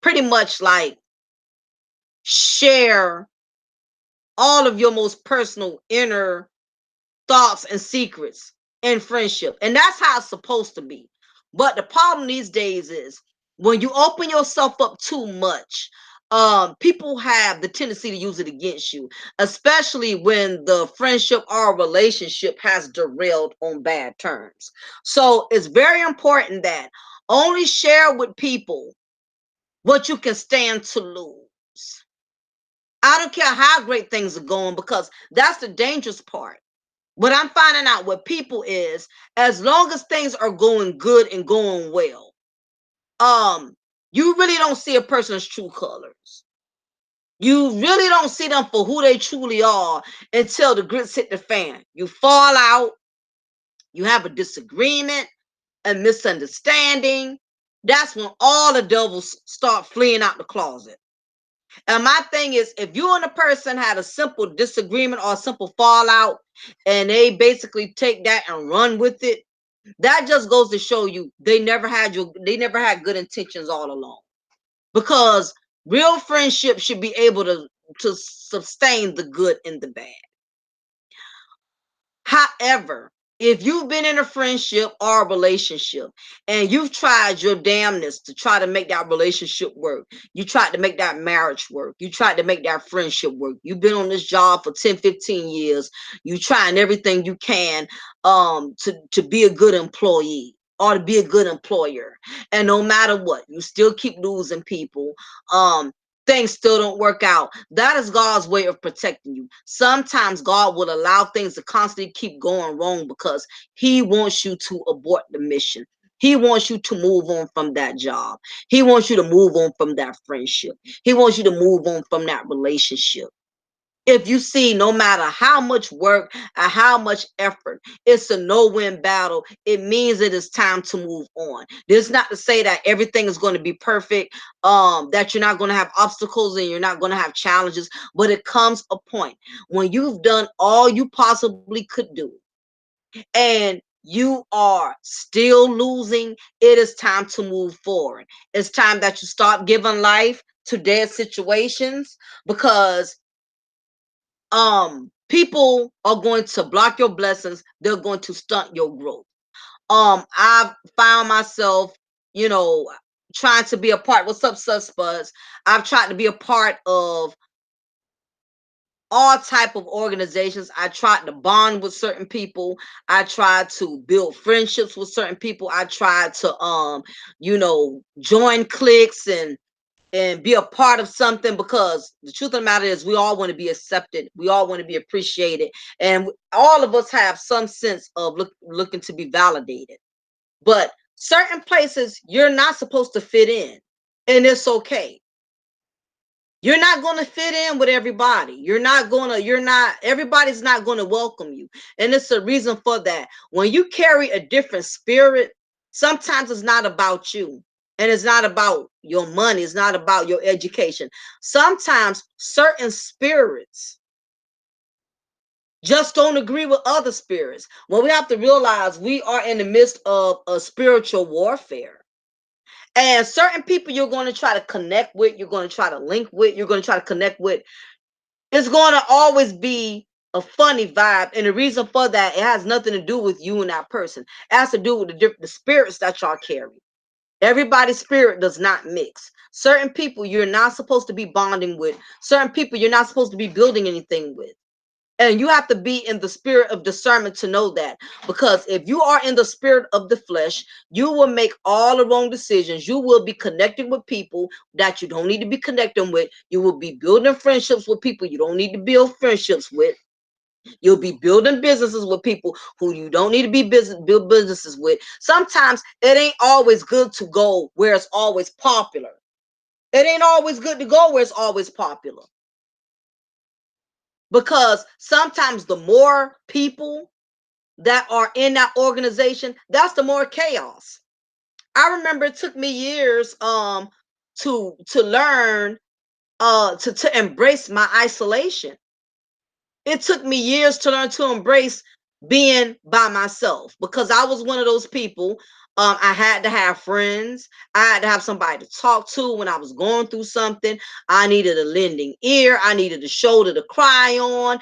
pretty much like share all of your most personal inner thoughts and secrets in friendship. And that's how it's supposed to be. But the problem these days is when you open yourself up too much, people have the tendency to use it against you, especially when the friendship or relationship has derailed on bad terms. So it's very important that only share with people what you can stand to lose. I don't care how great things are going, because that's the dangerous part. What I'm finding out with people is, as long as things are going good and going well, you really don't see a person's true colors. You really don't see them for who they truly are until the grits hit the fan. You fall out, you have a disagreement, and misunderstanding, that's when all the devils start fleeing out the closet. And my thing is, if you and a person had a simple disagreement or a simple fallout, and they basically take that and run with it, that just goes to show you they never had good intentions all along. Because real friendship should be able to sustain the good and the bad. However, if you've been in a friendship or a relationship and you've tried your damnness to try to make that relationship work, you tried to make that marriage work, you tried to make that friendship work, you've been on this job for 10, 15 years, you trying everything you can to be a good employee or to be a good employer. And no matter what, you still keep losing people. Things still don't work out. That is God's way of protecting you. Sometimes God will allow things to constantly keep going wrong because he wants you to abort the mission. He wants you to move on from that job. He wants you to move on from that friendship. He wants you to move on from that relationship. If you see, no matter how much work or how much effort, it's a no-win battle. It means it is time to move on. This is not to say that everything is going to be perfect, that you're not going to have obstacles and you're not going to have challenges, but it comes a point when you've done all you possibly could do and you are still losing. It is time to move forward. It's time that you stop giving life to dead situations, because people are going to block your blessings. They're going to stunt your growth. I've found myself, you know, trying to be a part. What's up, sus buds? I've tried to be a part of all type of organizations. I tried to bond with certain people. I tried to build friendships with certain people. I tried to join cliques and be a part of something, because the truth of the matter is we all want to be accepted, we all want to be appreciated, and all of us have some sense of looking to be validated. But certain places you're not supposed to fit in, and it's okay. You're not going to fit in with everybody. Everybody's not going to welcome you. And it's a reason for that. When you carry a different spirit, sometimes it's not about you. And it's not about your money. It's not about your education. Sometimes certain spirits just don't agree with other spirits. Well, we have to realize we are in the midst of a spiritual warfare. And certain people you're going to try to connect with, you're going to try to link with, you're going to try to connect with, it's going to always be a funny vibe. And the reason for that, it has nothing to do with you and that person. It has to do with the spirits that y'all carry. Everybody's spirit does not mix. Certain people you're not supposed to be bonding with. Certain people you're not supposed to be building anything with. And you have to be in the spirit of discernment to know that. Because if you are in the spirit of the flesh, you will make all the wrong decisions. You will be connecting with people that you don't need to be connecting with. You will be building friendships with people you don't need to build friendships with. You'll be building businesses with people who you don't need to build businesses with. Sometimes it ain't always good to go where it's always popular. It ain't always good to go where it's always popular. Because sometimes the more people that are in that organization, that's the more chaos. I remember it took me years to learn to embrace my isolation. It took me years to learn to embrace being by myself, because I was one of those people. I had to have friends. I had to have somebody to talk to when I was going through something. I needed a lending ear. I needed a shoulder to cry on.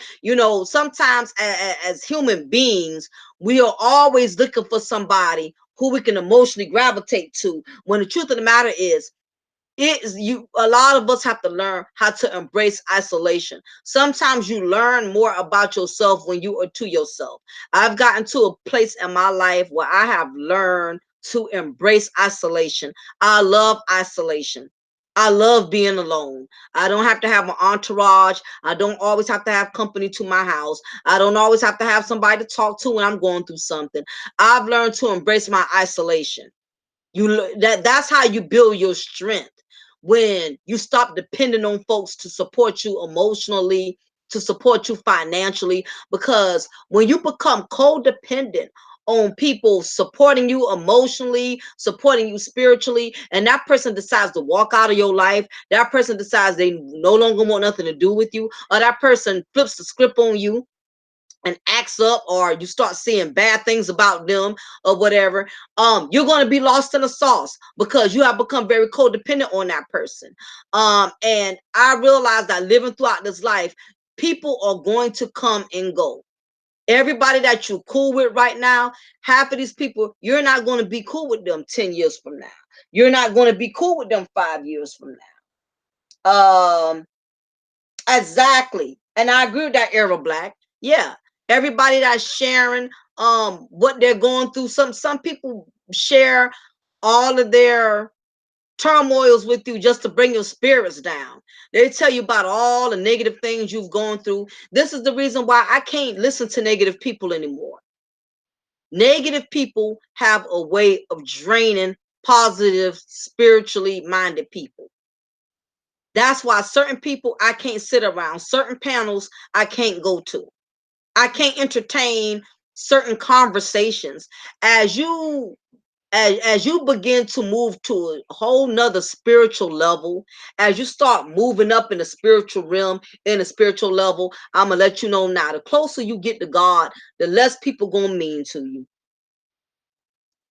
Sometimes as human beings, we are always looking for somebody who we can emotionally gravitate to. When the truth of the matter is, a lot of us have to learn how to embrace isolation. Sometimes you learn more about yourself when you are to yourself. I've gotten to a place in my life where I have learned to embrace isolation. I love isolation. I love being alone. I don't have to have an entourage. I don't always have to have company to my house. I don't always have to have somebody to talk to when I'm going through something. I've learned to embrace my isolation. That's how you build your strength. When you stop depending on folks to support you emotionally, to support you financially. Because when you become codependent on people supporting you emotionally, supporting you spiritually, and that person decides to walk out of your life, that person decides they no longer want nothing to do with you, or that person flips the script on you and acts up, or you start seeing bad things about them or whatever, you're going to be lost in the sauce because you have become very codependent on that person. And I realized that living throughout this life, people are going to come and go. Everybody that you're cool with right now, half of these people, you're not going to be cool with them 10 years from now. You're not going to be cool with them 5 years from now. Exactly. And I agree with that, Arrow Black. Yeah. Everybody that's sharing what they're going through. Some people share all of their turmoils with you just to bring your spirits down. They tell you about all the negative things you've gone through. This is the reason why I can't listen to negative people anymore. Negative people have a way of draining positive, spiritually minded people. That's why certain people I can't sit around, certain panels I can't go to. I can't entertain certain conversations. As you as you begin to move to a whole nother spiritual level, as you start moving up in the spiritual realm, in the spiritual level, I'm gonna let you know now, the closer you get to God, the less people gonna mean to you.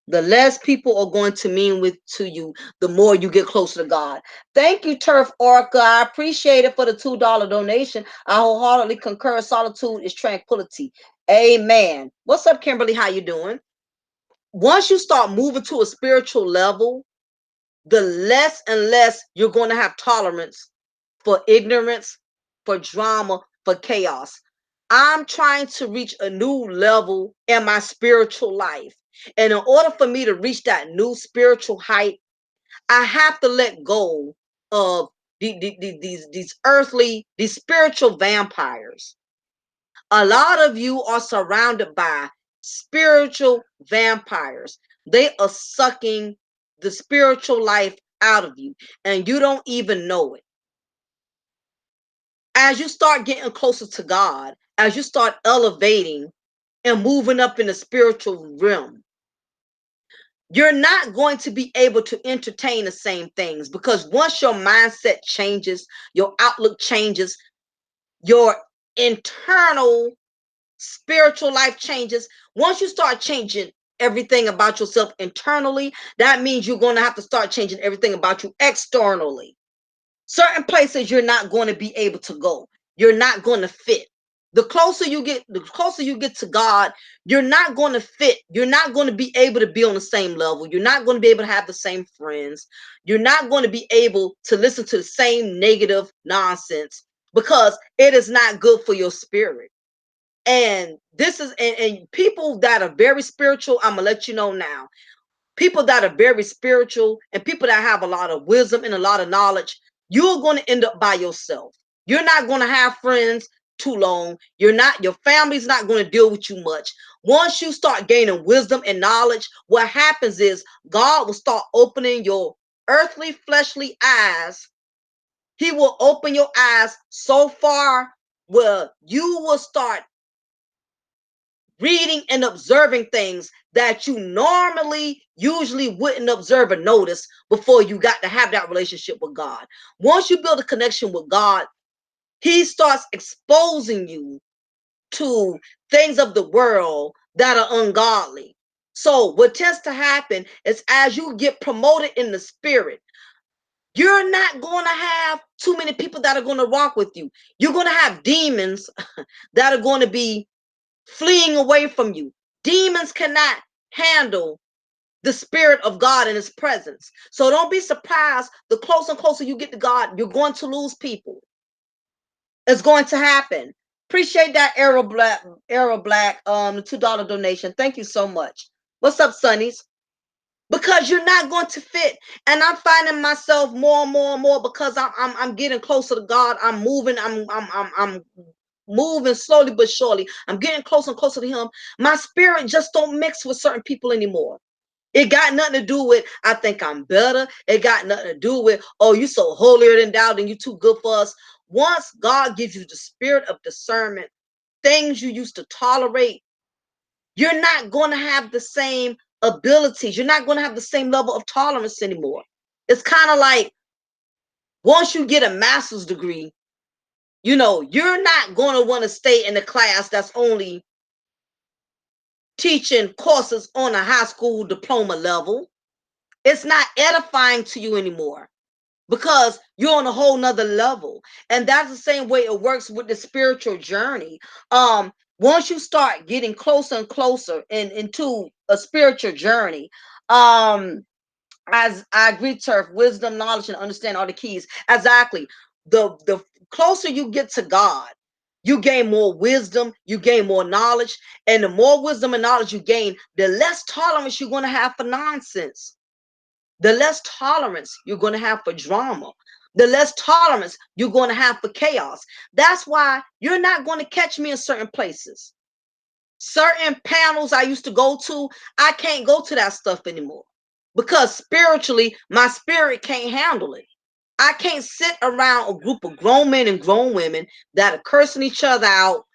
The less people are going to mean with to you, the more you get closer to God. Thank you, Turf Orca. I appreciate it for the $2 donation. I wholeheartedly concur. Solitude is tranquility. Amen. What's up, Kimberly? How you doing? Once you start moving to a spiritual level, the less and less you're going to have tolerance for ignorance, for drama, for chaos. I'm trying to reach a new level in my spiritual life. And in order for me to reach that new spiritual height, I have to let go of these earthly, these spiritual vampires. A lot of you are surrounded by spiritual vampires. They are sucking the spiritual life out of you, and you don't even know it. As you start getting closer to God, as you start elevating and moving up in the spiritual realm, you're not going to be able to entertain the same things, because once your mindset changes, your outlook changes, your internal spiritual life changes. Once you start changing everything about yourself internally, that means you're going to have to start changing everything about you externally. Certain places you're not going to be able to go. You're not going to fit. The closer you get to God, you're not going to fit. You're not going to be able to be on the same level. You're not going to be able to have the same friends. You're not going to be able to listen to the same negative nonsense, because it is not good for your spirit. And this is and people that are very spiritual, I'm gonna let you know now. People that are very spiritual and people that have a lot of wisdom and a lot of knowledge, you're going to end up by yourself. You're not going to have friends too long. Your family's not going to deal with you much. Once you start gaining wisdom and knowledge, what happens is God will start opening your earthly, fleshly eyes. He will open your eyes so far where you will start reading and observing things that you normally usually wouldn't observe or notice before you got to have that relationship with God. Once you build a connection with God, he starts exposing you to things of the world that are ungodly. So what tends to happen is, as you get promoted in the spirit, you're not going to have too many people that are going to rock with you. You're going to have demons that are going to be fleeing away from you. Demons cannot handle the spirit of God in his presence. So don't be surprised. The closer and closer you get to God, you're going to lose people. It's going to happen. Appreciate that, Arrow Black, the $2 donation. Thank you so much. What's up, Sonnies? Because you're not going to fit. And I'm finding myself more and more and more, because I'm getting closer to God. I'm moving. I'm moving slowly but surely. I'm getting closer and closer to him. My spirit just don't mix with certain people anymore. It got nothing to do with I think I'm better. It got nothing to do with, oh, you so holier than thou and you too good for us. Once God gives you the spirit of discernment, things you used to tolerate, you're not going to have the same abilities. You're not going to have the same level of tolerance anymore. It's kind of like once you get a master's degree, you're not going to want to stay in a class that's only teaching courses on a high school diploma level. It's not edifying to you anymore because you're on a whole nother level. And that's the same way it works with the spiritual journey. Once you start getting closer and closer into a spiritual journey, as I agree, turf, wisdom, knowledge, and understand are the keys. Exactly. The closer you get to God, you gain more wisdom, you gain more knowledge, and the more wisdom and knowledge you gain, the less tolerance you're going to have for nonsense, the less tolerance you're going to have for drama, the less tolerance you're going to have for chaos. That's why you're not going to catch me in certain places. Certain panels I used to go to, I can't go to that stuff anymore because spiritually, my spirit can't handle it. I can't sit around a group of grown men and grown women that are cursing each other out,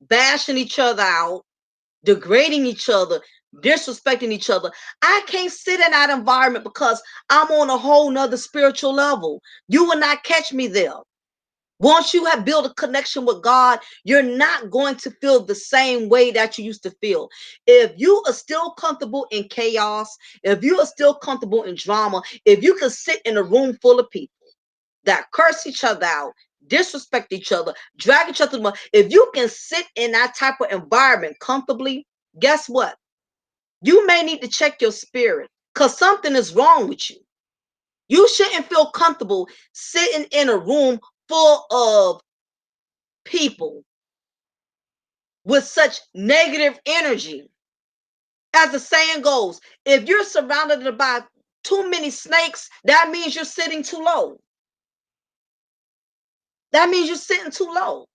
bashing each other out, degrading each other, disrespecting each other. I can't sit in that environment because I'm on a whole nother spiritual level. You will not catch me there. Once you have built a connection with God, you're not going to feel the same way that you used to feel. If you are still comfortable in chaos, if you are still comfortable in drama, if you can sit in a room full of people that curse each other out, disrespect each other, drag each other, if you can sit in that type of environment comfortably, guess what? You may need to check your spirit because something is wrong with you. You shouldn't feel comfortable sitting in a room full of people with such negative energy. As the saying goes, if you're surrounded by too many snakes, that means you're sitting too low. That means you're sitting too low.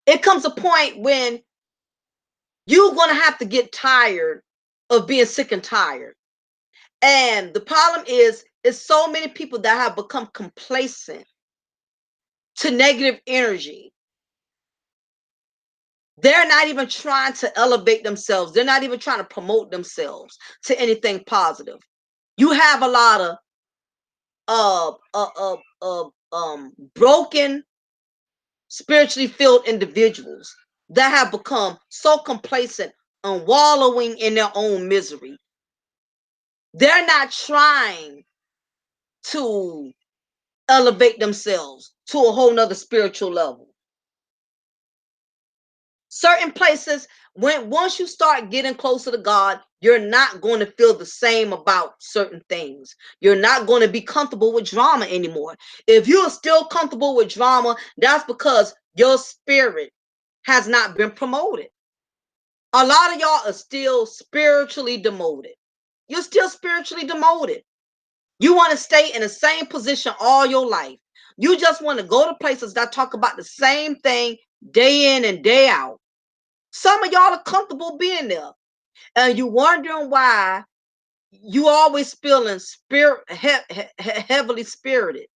It comes a point when you're going to have to get tired of being sick and tired. And the problem is so many people that have become complacent to negative energy. They're not even trying to elevate themselves. They're not even trying to promote themselves to anything positive. You have a lot of broken, spiritually filled individuals that have become so complacent and wallowing in their own misery. They're not trying to elevate themselves to a whole nother spiritual level. Certain places, once you start getting closer to God, you're not going to feel the same about certain things. You're not going to be comfortable with drama anymore. If you're still comfortable with drama, that's because your spirit has not been promoted. A lot of y'all are still spiritually demoted. You're still spiritually demoted. You want to stay in the same position all your life. You just want to go to places that talk about the same thing day in and day out. Some of y'all are comfortable being there, and you wondering why you always feeling heavily spirited.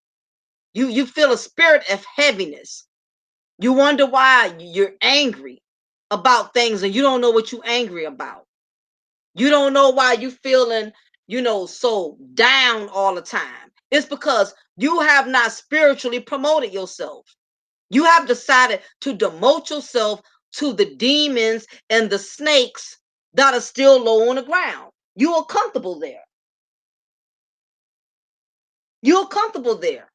You feel a spirit of heaviness. You wonder why you're angry about things, and you don't know what you're angry about. You don't know why you feeling, so down all the time. It's because you have not spiritually promoted yourself. You have decided to demote yourself to the demons and the snakes that are still low on the ground. You are comfortable there. You're comfortable there.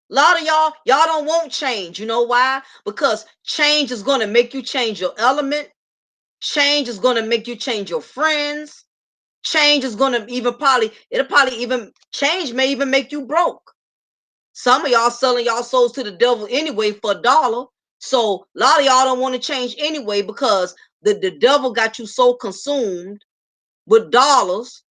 A lot of y'all don't want change. You know why? Because change is going to make you change your element. Change is going to make you change your friends. Change is going to it'll probably even change may even make you broke. Some of y'all selling y'all souls to the devil anyway for $1. So a lot of y'all don't want to change anyway because the devil got you so consumed with dollars.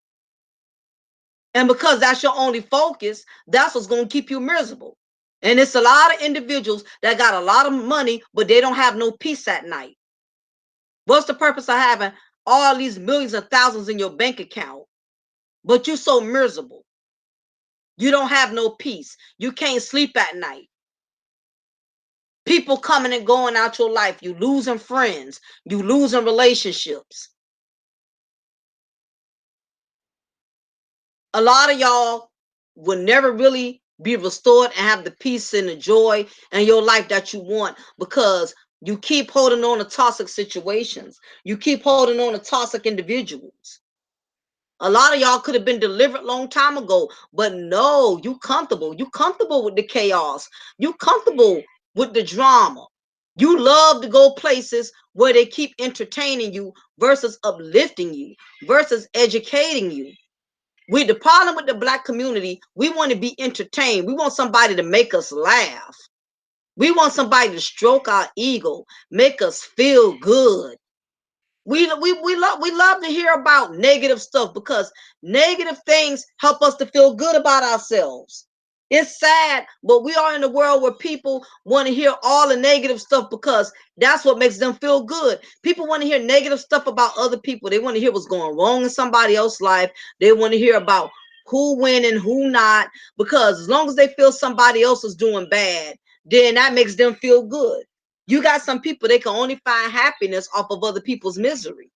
And because that's your only focus, that's what's going to keep you miserable. And it's a lot of individuals that got a lot of money, but they don't have no peace at night. What's the purpose of having all these millions and thousands in your bank account, but you're so miserable? You don't have no peace. You can't sleep at night. People coming and going out your life. You losing friends. You losing relationships. A lot of y'all will never really be restored and have the peace and the joy in your life that you want because you keep holding on to toxic situations. You keep holding on to toxic individuals. A lot of y'all could have been delivered long time ago, but no, you comfortable. You comfortable with the chaos. You comfortable with the drama. You love to go places where they keep entertaining you versus uplifting you, versus educating you. The problem with the black community, we want to be entertained. We want somebody to make us laugh. We want somebody to stroke our ego, make us feel good. We love to hear about negative stuff because negative things help us to feel good about ourselves. It's sad, but we are in a world where people want to hear all the negative stuff because that's what makes them feel good. People want to hear negative stuff about other people. They want to hear what's going wrong in somebody else's life. They want to hear about who win and who not, because as long as they feel somebody else is doing bad, then that makes them feel good. You got some people, they can only find happiness off of other people's misery.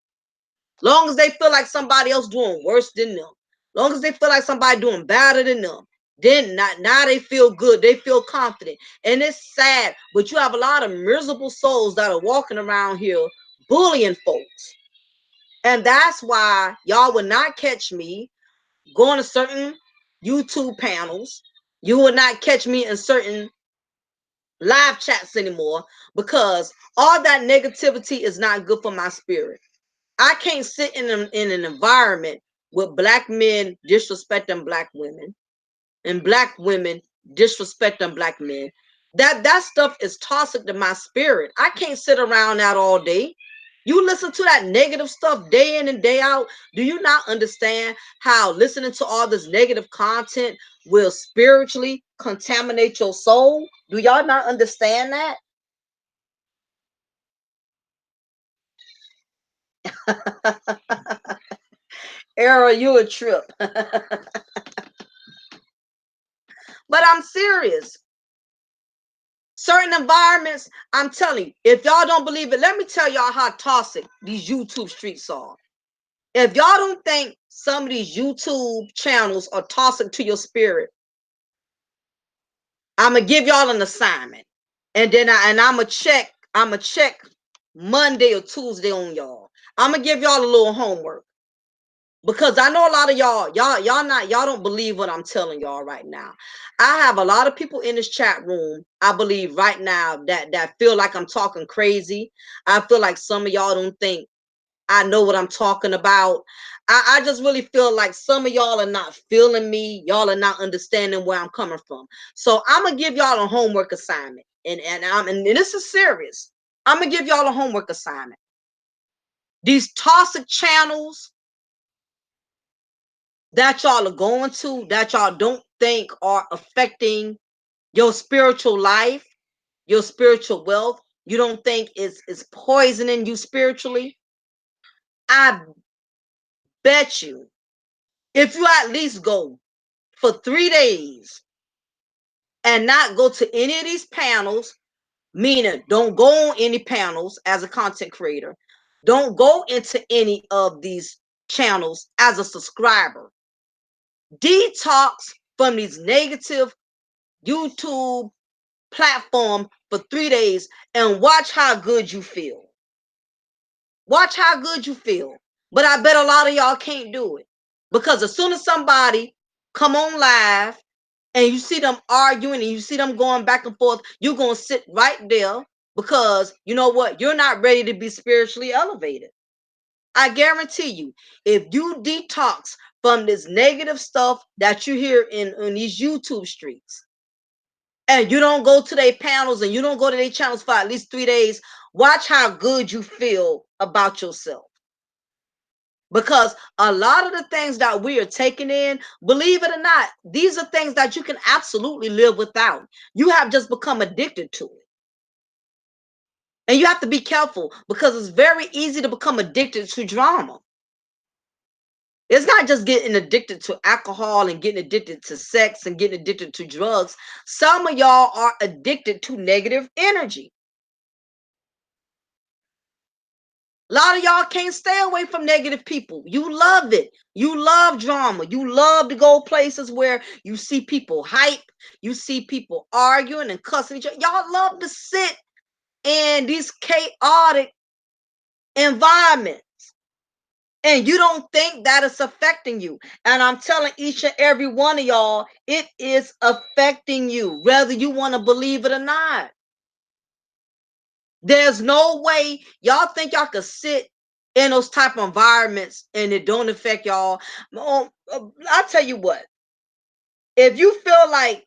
Long as they feel like somebody else doing worse than them, long as they feel like somebody doing better than them, then now they feel good. They feel confident. And it's sad, but you have a lot of miserable souls that are walking around here bullying folks. And that's why y'all will not catch me going to certain YouTube panels. You will not catch me in certain live chats anymore because all that negativity is not good for my spirit. I can't sit in an environment with black men disrespecting black women and black women disrespecting black men. That stuff is toxic to my spirit. I can't sit around that all day. You listen to that negative stuff day in and day out. Do you not understand how listening to all this negative content will spiritually contaminate your soul? Do y'all not understand that? Era, you a trip. But I'm serious. Certain environments, I'm telling you, if y'all don't believe it, let me tell y'all how toxic these YouTube streets are. If y'all don't think some of these YouTube channels are toxic to your spirit, I'm gonna give y'all an assignment, and then I'm gonna check Monday or Tuesday on y'all. I'm gonna give y'all a little homework because I know a lot of y'all don't believe what I'm telling y'all right now. I have a lot of people in this chat room, I believe right now, that feel like I'm talking crazy. I feel like some of y'all don't think I know what I'm talking about. I just really feel like some of y'all are not feeling me. Y'all are not understanding where I'm coming from. So I'm gonna give y'all a homework assignment. And this is serious. I'm gonna give y'all a homework assignment. These toxic channels that y'all are going to, that y'all don't think are affecting your spiritual life, your spiritual wealth, you don't think is poisoning you spiritually, I bet you if you at least go for 3 days and not go to any of these panels, meaning don't go on any panels as a content creator, don't go into any of these channels as a subscriber, detox from these negative YouTube platform for 3 days and watch how good you feel. Watch how good you feel. But I bet a lot of y'all can't do it because as soon as somebody come on live and you see them arguing and you see them going back and forth, you're going to sit right there because you know what? You're not ready to be spiritually elevated. I guarantee you, if you detox from this negative stuff that you hear in these YouTube streets, and you don't go to their panels and you don't go to their channels for at least 3 days, watch how good you feel about yourself. Because a lot of the things that we are taking in, believe it or not, these are things that you can absolutely live without. You have just become addicted to it. And you have to be careful because it's very easy to become addicted to drama. It's not just getting addicted to alcohol and getting addicted to sex and getting addicted to drugs. Some of y'all are addicted to negative energy. A lot of y'all can't stay away from negative people. You love it. You love drama. You love to go places where you see people hype. You see people arguing and cussing each other. Y'all love to sit in these chaotic environments. And you don't think that it's affecting you. And I'm telling each and every one of y'all, it is affecting you, whether you want to believe it or not. There's no way y'all think y'all could sit in those type of environments and it don't affect y'all. I'll tell you what, if you feel like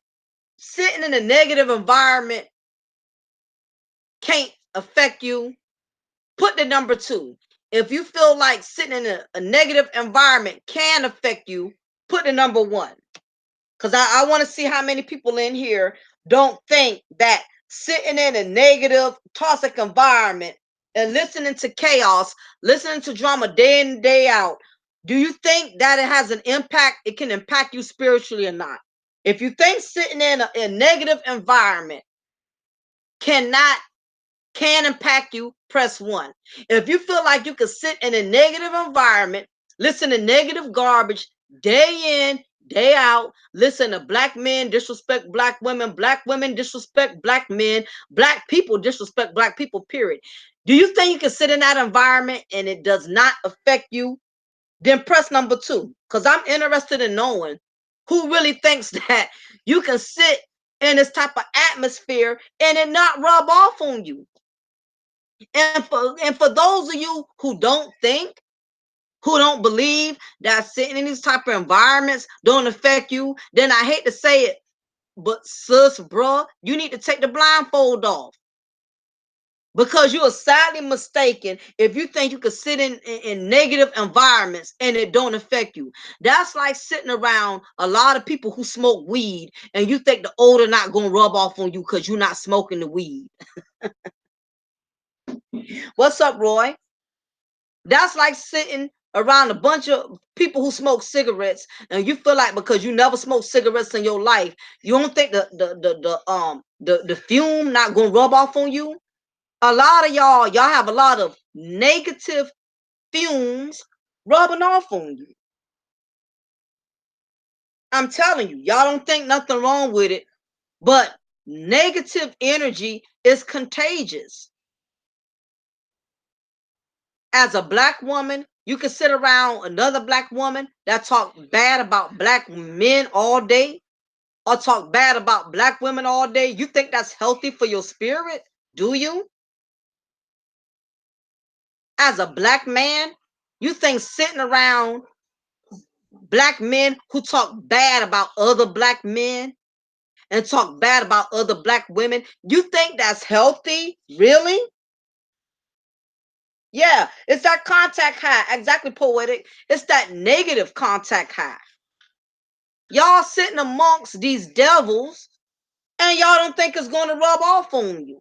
sitting in a negative environment can't affect you, put the number 2. If you feel like sitting in a negative environment can affect you, put the number 1. Because I want to see how many people in here don't think that sitting in a negative, toxic environment and listening to chaos, listening to drama day in and day out, do you think that it has an impact? It can impact you spiritually or not? If you think sitting in a negative environment cannot can impact you, press 1. If you feel like you can sit in a negative environment, listen to negative garbage day in, day out, listen to black men disrespect black women disrespect black men, black people disrespect black people, period. Do you think you can sit in that environment and it does not affect you? Then press number 2, because I'm interested in knowing who really thinks that you can sit in this type of atmosphere and it not rub off on you. And for those of you who don't think, who don't believe that sitting in these type of environments don't affect you, then I hate to say it, but sis, bruh, you need to take the blindfold off. Because you are sadly mistaken if you think you can sit in negative environments and it don't affect you. That's like sitting around a lot of people who smoke weed and you think the odor not gonna rub off on you because you're not smoking the weed. What's up, Roy? That's like sitting around a bunch of people who smoke cigarettes, and you feel like because you never smoked cigarettes in your life, you don't think the fume not gonna rub off on you. A lot of y'all have a lot of negative fumes rubbing off on you. I'm telling you, y'all don't think nothing wrong with it, but negative energy is contagious. As a black woman, you can sit around another black woman that talk bad about black men all day or talk bad about black women all day. You think that's healthy for your spirit? Do you? As a black man, you think sitting around black men who talk bad about other black men and talk bad about other black women, you think that's healthy? Really? Yeah, it's that contact high. Exactly, poetic. It's that negative contact high. Y'all sitting amongst these devils and y'all don't think it's going to rub off on you.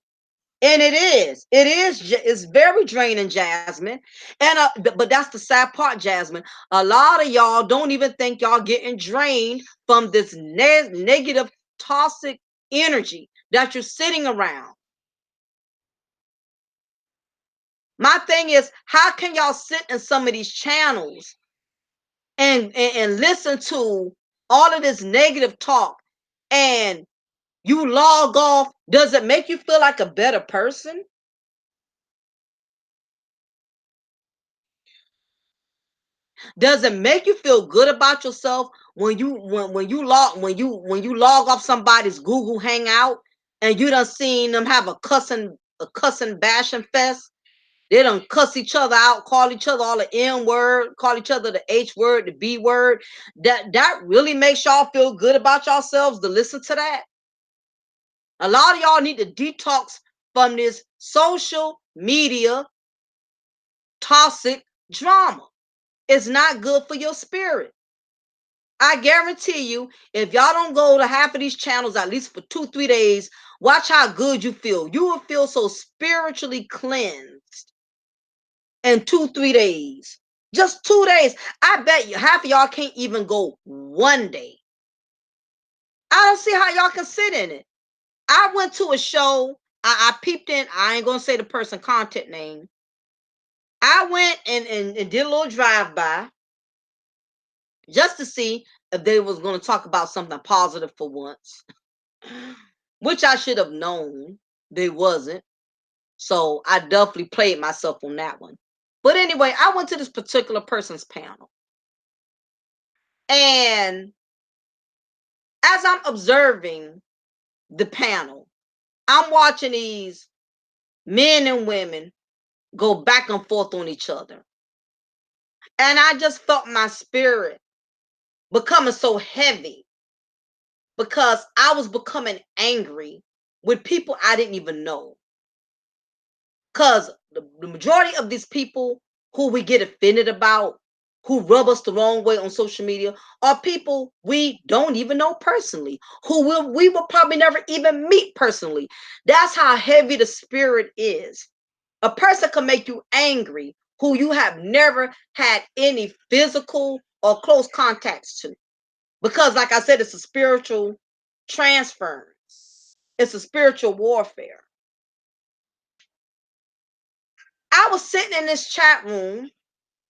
And it is. It's very draining, Jasmine. And but that's the sad part, Jasmine. A lot of y'all don't even think y'all getting drained from this negative, toxic energy that you're sitting around. My thing is, how can y'all sit in some of these channels and listen to all of this negative talk and you log off? Does it make you feel like a better person? Does it make you feel good about yourself when you log off somebody's Google Hangout and you done seen them have a cussing bashing fest? They done cuss each other out, call each other all the N word, call each other the H word, the B word. That really makes y'all feel good about yourselves to listen to that. A lot of y'all need to detox from this social media toxic drama. It's not good for your spirit. I guarantee you, if y'all don't go to half of these channels at least for 2, 3 days, watch how good you feel. You will feel so spiritually cleansed in 2, 3 days. Just 2 days. I bet you half of y'all can't even go one day. I don't see how y'all can sit in it. I went to a show. I peeped in. I ain't gonna say the person content name. I went and did a little drive-by just to see if they was gonna talk about something positive for once, which I should have known they wasn't. So I definitely played myself on that one. But anyway, I went to this particular person's panel. And as I'm observing the panel, I'm watching these men and women go back and forth on each other. And I just felt my spirit becoming so heavy because I was becoming angry with people I didn't even know. Because the majority of these people who we get offended about, who rub us the wrong way on social media, are people we don't even know personally, we will probably never even meet personally. That's how heavy the spirit is. A person can make you angry who you have never had any physical or close contacts to. Because, like I said, it's a spiritual transference, it's a spiritual warfare. I was sitting in this chat room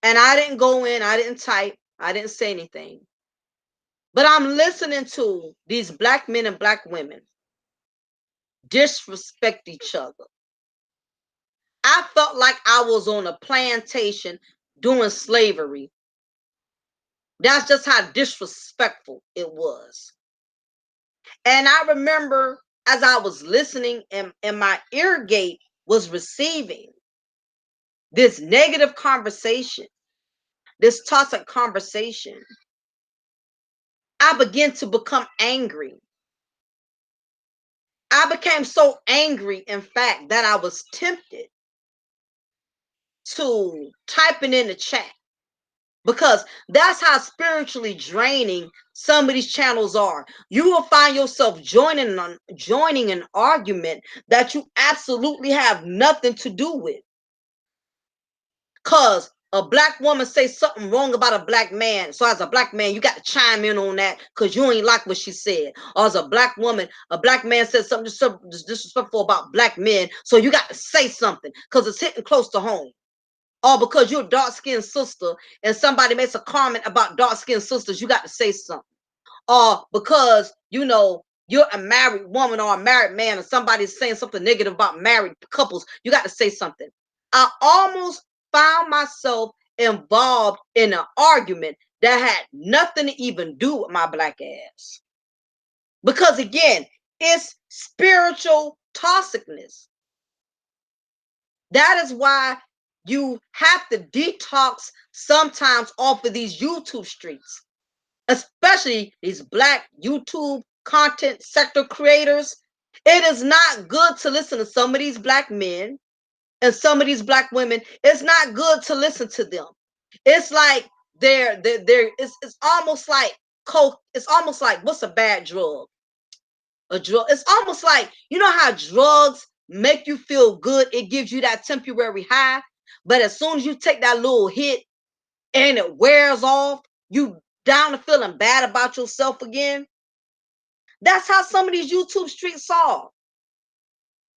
and I didn't go in, I didn't type, I didn't say anything. But I'm listening to these black men and black women disrespect each other. I felt like I was on a plantation doing slavery. That's just how disrespectful it was. And I remember as I was listening and my ear gate was receiving this negative conversation, this toxic conversation, I began to become angry. I became so angry, in fact, that I was tempted to typing in the chat because that's how spiritually draining some of these channels are. You will find yourself joining an argument that you absolutely have nothing to do with. Cause a black woman say something wrong about a black man. So as a black man, you got to chime in on that because you ain't like what she said. Or as a black woman, a black man said something disrespectful about black men. So you got to say something because it's hitting close to home. Or because you're a dark-skinned sister and somebody makes a comment about dark-skinned sisters, you got to say something. Or because, you're a married woman or a married man and somebody's saying something negative about married couples, you got to say something. I almost found myself involved in an argument that had nothing to even do with my black ass. Because again, it's spiritual toxicness. That is why you have to detox sometimes off of these YouTube streets, especially these black YouTube content sector creators. It is not good to listen to some of these black men and some of these black women. It's not good to listen to them. It's like it's almost like coke. It's almost like, what's a bad drug? A drug. It's almost like, you know how drugs make you feel good. It gives you that temporary high. But as soon as you take that little hit and it wears off, you down to feeling bad about yourself again. That's how some of these YouTube streets are.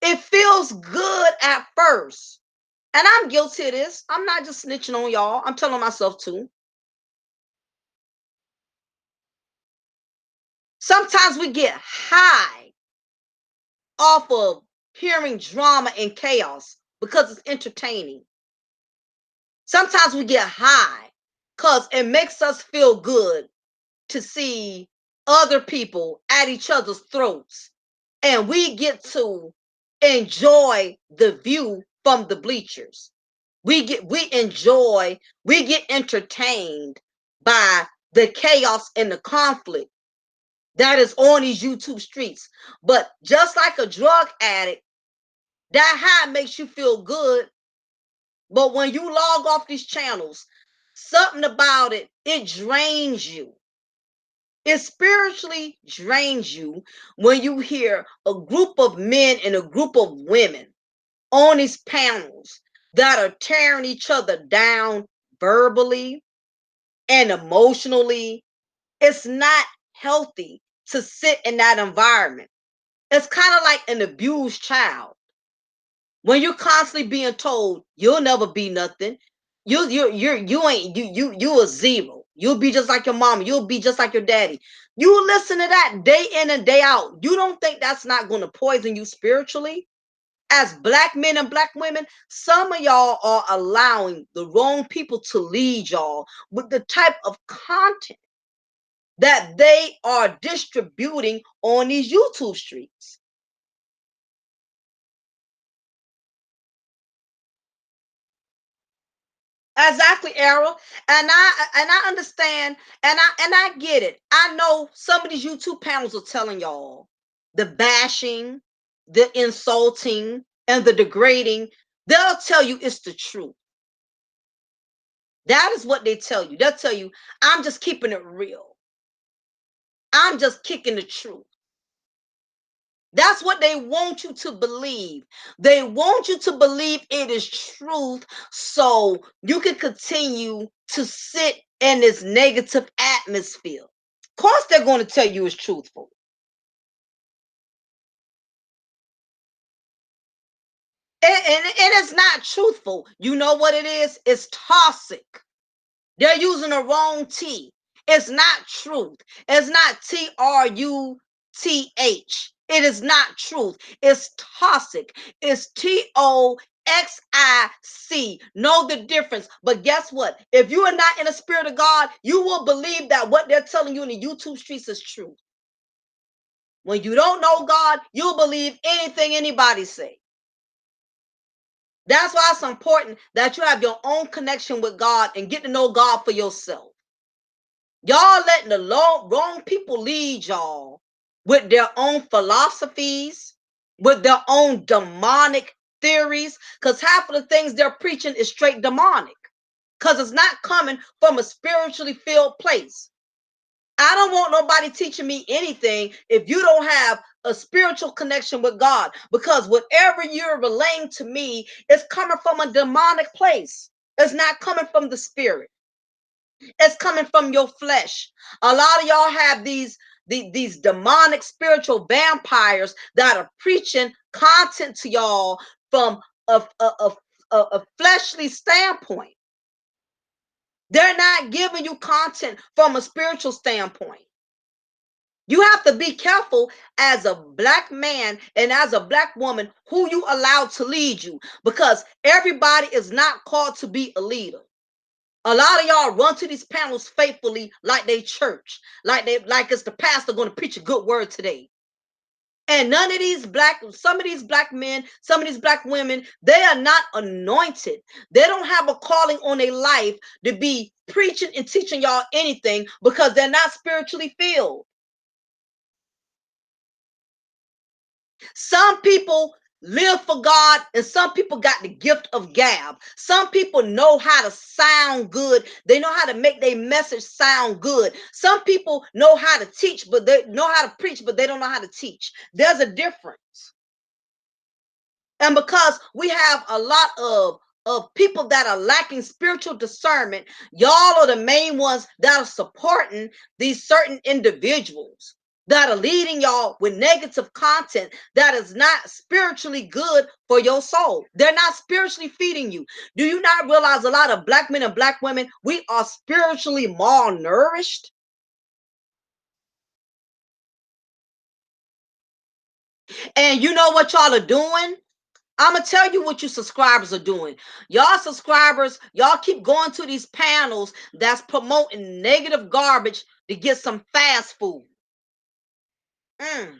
It feels good at first. And I'm guilty of this. I'm not just snitching on y'all. I'm telling myself too. Sometimes we get high off of hearing drama and chaos because it's entertaining. Sometimes we get high because it makes us feel good to see other people at each other's throats. And we get to enjoy the view from the bleachers. We get entertained by the chaos and the conflict that is on these YouTube streets. But just like a drug addict, that high makes you feel good. But when you log off these channels, something about it drains you. It spiritually drains you when you hear a group of men and a group of women on these panels that are tearing each other down verbally and emotionally, it's not healthy to sit in that environment. It's kind of like an abused child. When you're constantly being told you'll never be nothing, you ain't you a zero. You'll be just like your mama. You'll be just like your daddy. You listen to that day in and day out. You don't think that's not going to poison you spiritually? As black men and black women, some of y'all are allowing the wrong people to lead y'all with the type of content that they are distributing on these YouTube streets. Exactly, Errol. And I understand and I get it. I know some of these YouTube panels are telling y'all the bashing, the insulting, and the degrading. They'll tell you it's the truth. That is what they tell you. They'll tell you, I'm just keeping it real. I'm just kicking the truth. That's what they want you to believe. They want you to believe it is truth so you can continue to sit in this negative atmosphere. Of course, they're going to tell you it's truthful. And it is not truthful. You know what it is? It's toxic. They're using the wrong T. It's not truth. It's not TRUTH. It is not truth. It's toxic. It's TOXIC. Know the difference. But guess what? If you are not in the spirit of God, you will believe that what they're telling you in the YouTube streets is true. When you don't know God, you'll believe anything anybody say. That's why it's important that you have your own connection with God and get to know God for yourself. Y'all letting the wrong people lead y'all with their own philosophies, with their own demonic theories, because half of the things they're preaching is straight demonic, because it's not coming from a spiritually filled place. I don't want nobody teaching me anything if you don't have a spiritual connection with God, because whatever you're relaying to me is coming from a demonic place. It's not coming from the spirit. It's coming from your flesh. A lot of y'all have these demonic spiritual vampires that are preaching content to y'all from a fleshly standpoint. They're not giving you content from a spiritual standpoint. You have to be careful as a black man and as a black woman who you allow to lead you, because everybody is not called to be a leader. A lot of y'all run to these panels faithfully like they church, like it's the pastor going to preach a good word today. And none of these some of these black men, some of these black women, they are not anointed. They don't have a calling on their life to be preaching and teaching y'all anything because they're not spiritually filled. Some people live for God and some people got the gift of gab. Some people know how to sound good. They know how to make their message sound good. Some people know how to teach, but they know how to preach, but they don't know how to teach. There's a difference. And because we have a lot of people that are lacking spiritual discernment, y'all are the main ones that are supporting these certain individuals that are leading y'all with negative content that is not spiritually good for your soul. They're not spiritually feeding you. Do you not realize a lot of black men and black women, we are spiritually malnourished? And you know what y'all are doing? I'm gonna tell you what you subscribers are doing. Y'all subscribers, y'all keep going to these panels that's promoting negative garbage to get some fast food. Mm.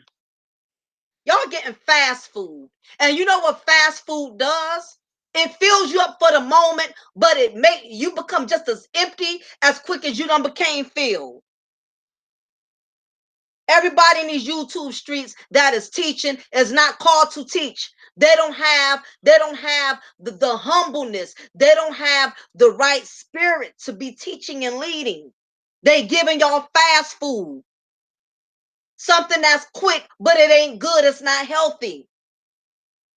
Y'all getting fast food. And you know what fast food does? It fills you up for the moment, but it make you become just as empty as quick as you done became filled. Everybody in these YouTube streets that is teaching is not called to teach. They don't have the humbleness. They don't have the right spirit to be teaching and leading. They giving y'all fast food. Something that's quick, but it ain't good. It's not healthy.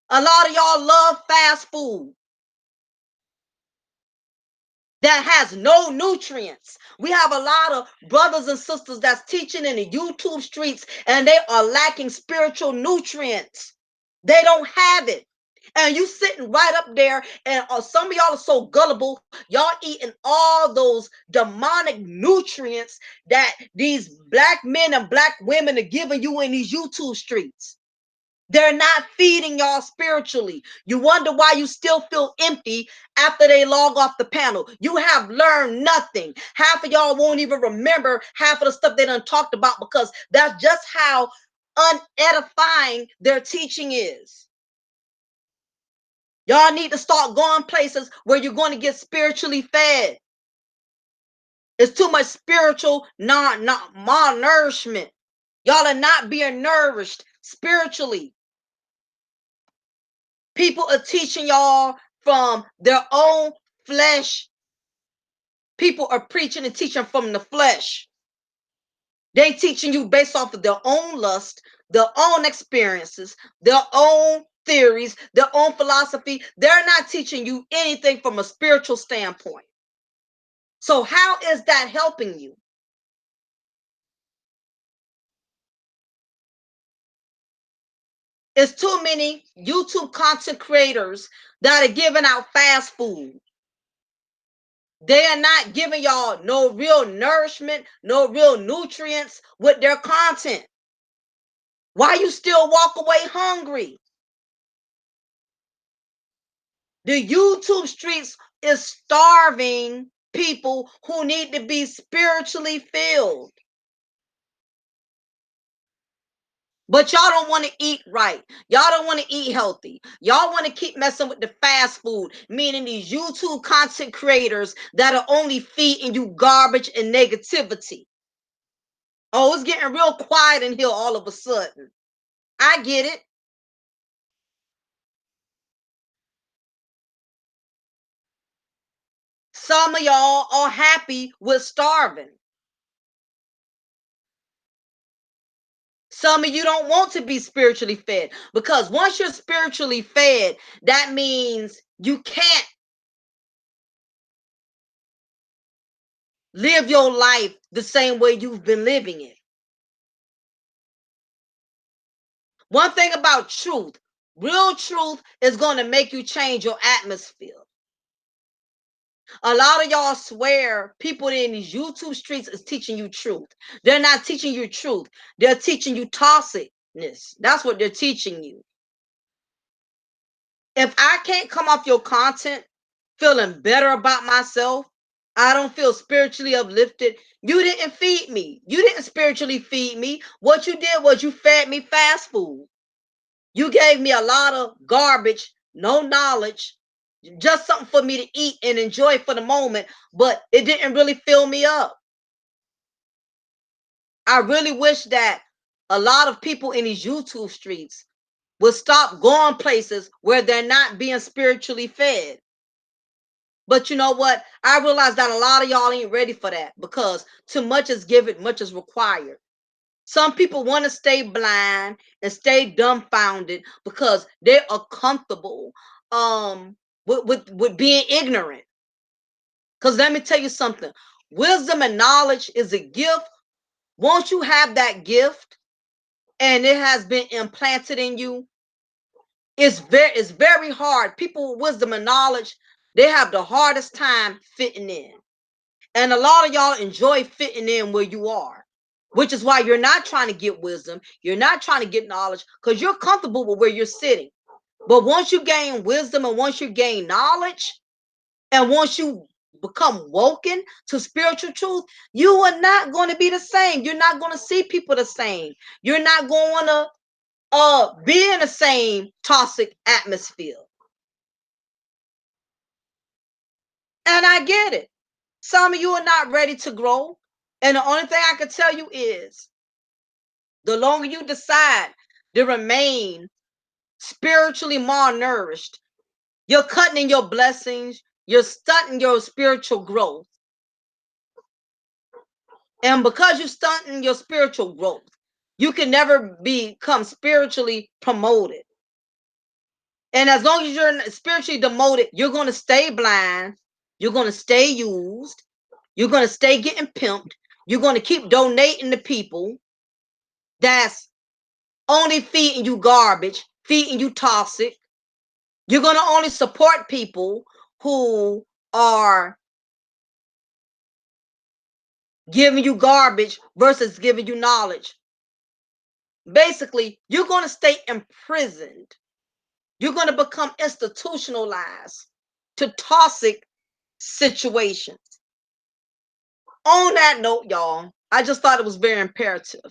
A lot of y'all love fast food. that has no nutrients. We have a lot of brothers and sisters that's teaching in the YouTube streets and they are lacking spiritual nutrients. They don't have it. And you sitting right up there, and some of y'all are so gullible. Y'all eating all those demonic nutrients that these black men and black women are giving you in these YouTube streets. They're not feeding y'all spiritually. You wonder why you still feel empty after they log off the panel. You have learned nothing. Half of y'all won't even remember half of the stuff they done talked about because that's just how unedifying their teaching is. Y'all need to start going places where you're going to get spiritually fed. It's too much spiritual malnourishment. Y'all are not being nourished spiritually. People are teaching y'all from their own flesh. People are preaching and teaching from the flesh. They teaching you based off of their own lust, their own experiences, their own theories, their own philosophy. They're not teaching you anything from a spiritual standpoint. So how is that helping you? It's too many YouTube content creators that are giving out fast food. They are not giving y'all no real nourishment, no real nutrients with their content. Why you still walk away hungry? The YouTube streets is starving people who need to be spiritually filled. But y'all don't want to eat right. Y'all don't want to eat healthy. Y'all want to keep messing with the fast food, meaning these YouTube content creators that are only feeding you garbage and negativity. Oh, it's getting real quiet in here all of a sudden. I get it. Some of y'all are happy with starving. Some of you don't want to be spiritually fed because once you're spiritually fed, that means you can't live your life the same way you've been living it. One thing about truth, real truth is going to make you change your atmosphere. A lot of y'all swear people in these YouTube streets is teaching you truth. They're not teaching you truth. They're teaching you toxicness. That's what they're teaching you. If I can't come off your content feeling better about myself, I don't feel spiritually uplifted. You didn't feed me. You didn't spiritually feed me. What you did was you fed me fast food. You gave me a lot of garbage, no knowledge, just something for me to eat and enjoy for the moment, but it didn't really fill me up. I really wish that a lot of people in these YouTube streets would stop going places where they're not being spiritually fed. But you know what? I realize that a lot of y'all ain't ready for that because too much is given, much is required. Some people want to stay blind and stay dumbfounded because they are comfortable with being ignorant. Because let me tell you something, wisdom and knowledge is a gift. Once you have that gift and it has been implanted in you, it's very hard. People with wisdom and knowledge, they have the hardest time fitting in. And a lot of y'all enjoy fitting in where you are, which is why you're not trying to get wisdom. You're not trying to get knowledge because you're comfortable with where you're sitting. But once you gain wisdom and once you gain knowledge and once you become woken to spiritual truth, you are not going to be the same. You're not going to see people the same. You're not going to be in the same toxic atmosphere. And I get it. Some of you are not ready to grow. And the only thing I can tell you is the longer you decide to remain spiritually malnourished, you're cutting in your blessings, you're stunting your spiritual growth. And because you're stunting your spiritual growth, you can never become spiritually promoted. And as long as you're spiritually demoted, you're going to stay blind. You're going to stay used. You're going to stay getting pimped. You're going to keep donating to people that's only feeding you garbage, feeding you toxic. You're going to only support people who are giving you garbage versus giving you knowledge. Basically, you're going to stay imprisoned. You're going to become institutionalized to toxic situations. On that note, y'all, I just thought it was very imperative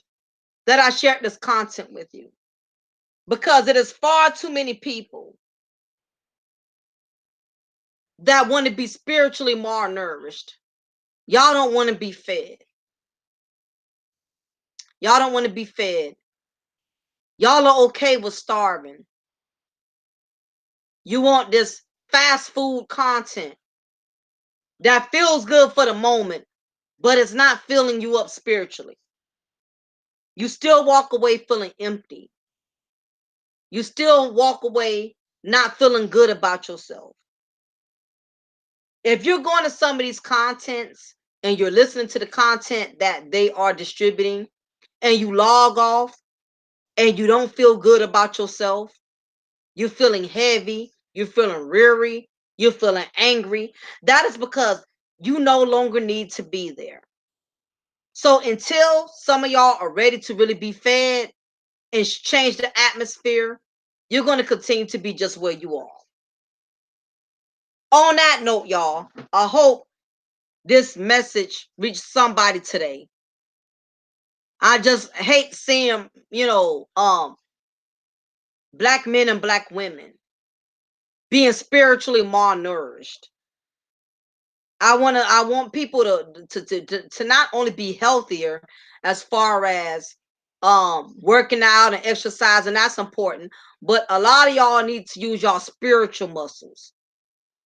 that I shared this content with you because it is far too many people that want to be spiritually malnourished. Y'all don't want to be fed. Y'all don't want to be fed. Y'all are okay with starving. You want this fast food content that feels good for the moment, but it's not filling you up spiritually. You still walk away feeling empty. You still walk away not feeling good about yourself. If you're going to some of these contents and you're listening to the content that they are distributing and you log off and you don't feel good about yourself, you're feeling heavy, you're feeling weary, you're feeling angry, that is because you no longer need to be there. So until some of y'all are ready to really be fed and change the atmosphere, you're going to continue to be just where you are. On that note, y'all, I hope this message reached somebody today. I just hate seeing, black men and black women being spiritually malnourished. I want people to not only be healthier as far as working out and exercise, and that's important, but a lot of y'all need to use y'all spiritual muscles.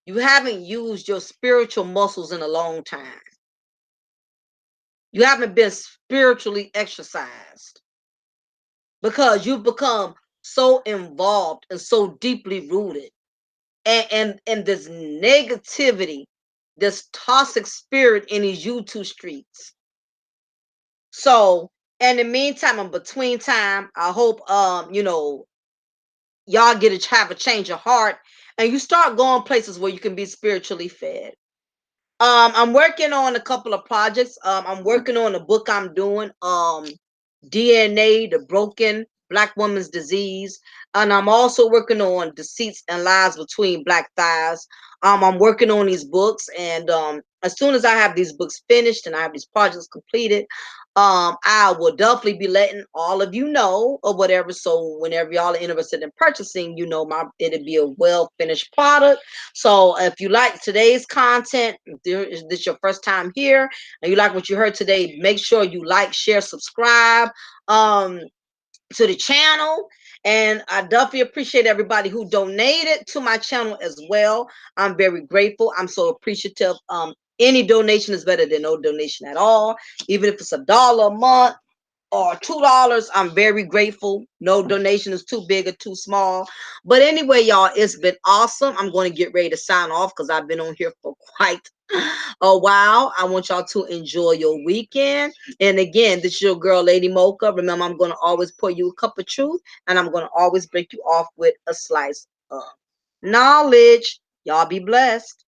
You haven't used your spiritual muscles in a long time. You haven't been spiritually exercised because you've become so involved and so deeply rooted and this negativity, this toxic spirit in these YouTube streets. So in the meantime, in between time, I hope y'all get to have a change of heart and you start going places where you can be spiritually fed. I'm working on a couple of projects. I'm working on a book I'm doing, DNA, the broken black woman's disease. And I'm also working on deceits and lies between black thighs. I'm working on these books, and as soon as I have these books finished and I have these projects completed, I will definitely be letting all of you know or whatever. So whenever y'all are interested in purchasing, it'll be a well finished product. So if you like today's content, if this is your first time here and you like what you heard today, make sure you like, share, subscribe to the channel. And I definitely appreciate everybody who donated to my channel as well. I'm very grateful. I'm so appreciative. Any donation is better than no donation at all. Even if it's $1 a month or $2, I'm very grateful. No donation is too big or too small. But anyway, y'all, it's been awesome. I'm going to get ready to sign off because I've been on here for quite a while. I want y'all to enjoy your weekend. And again, this is your girl, Lady Mocha. Remember, I'm going to always pour you a cup of truth, and I'm going to always break you off with a slice of knowledge. Y'all be blessed.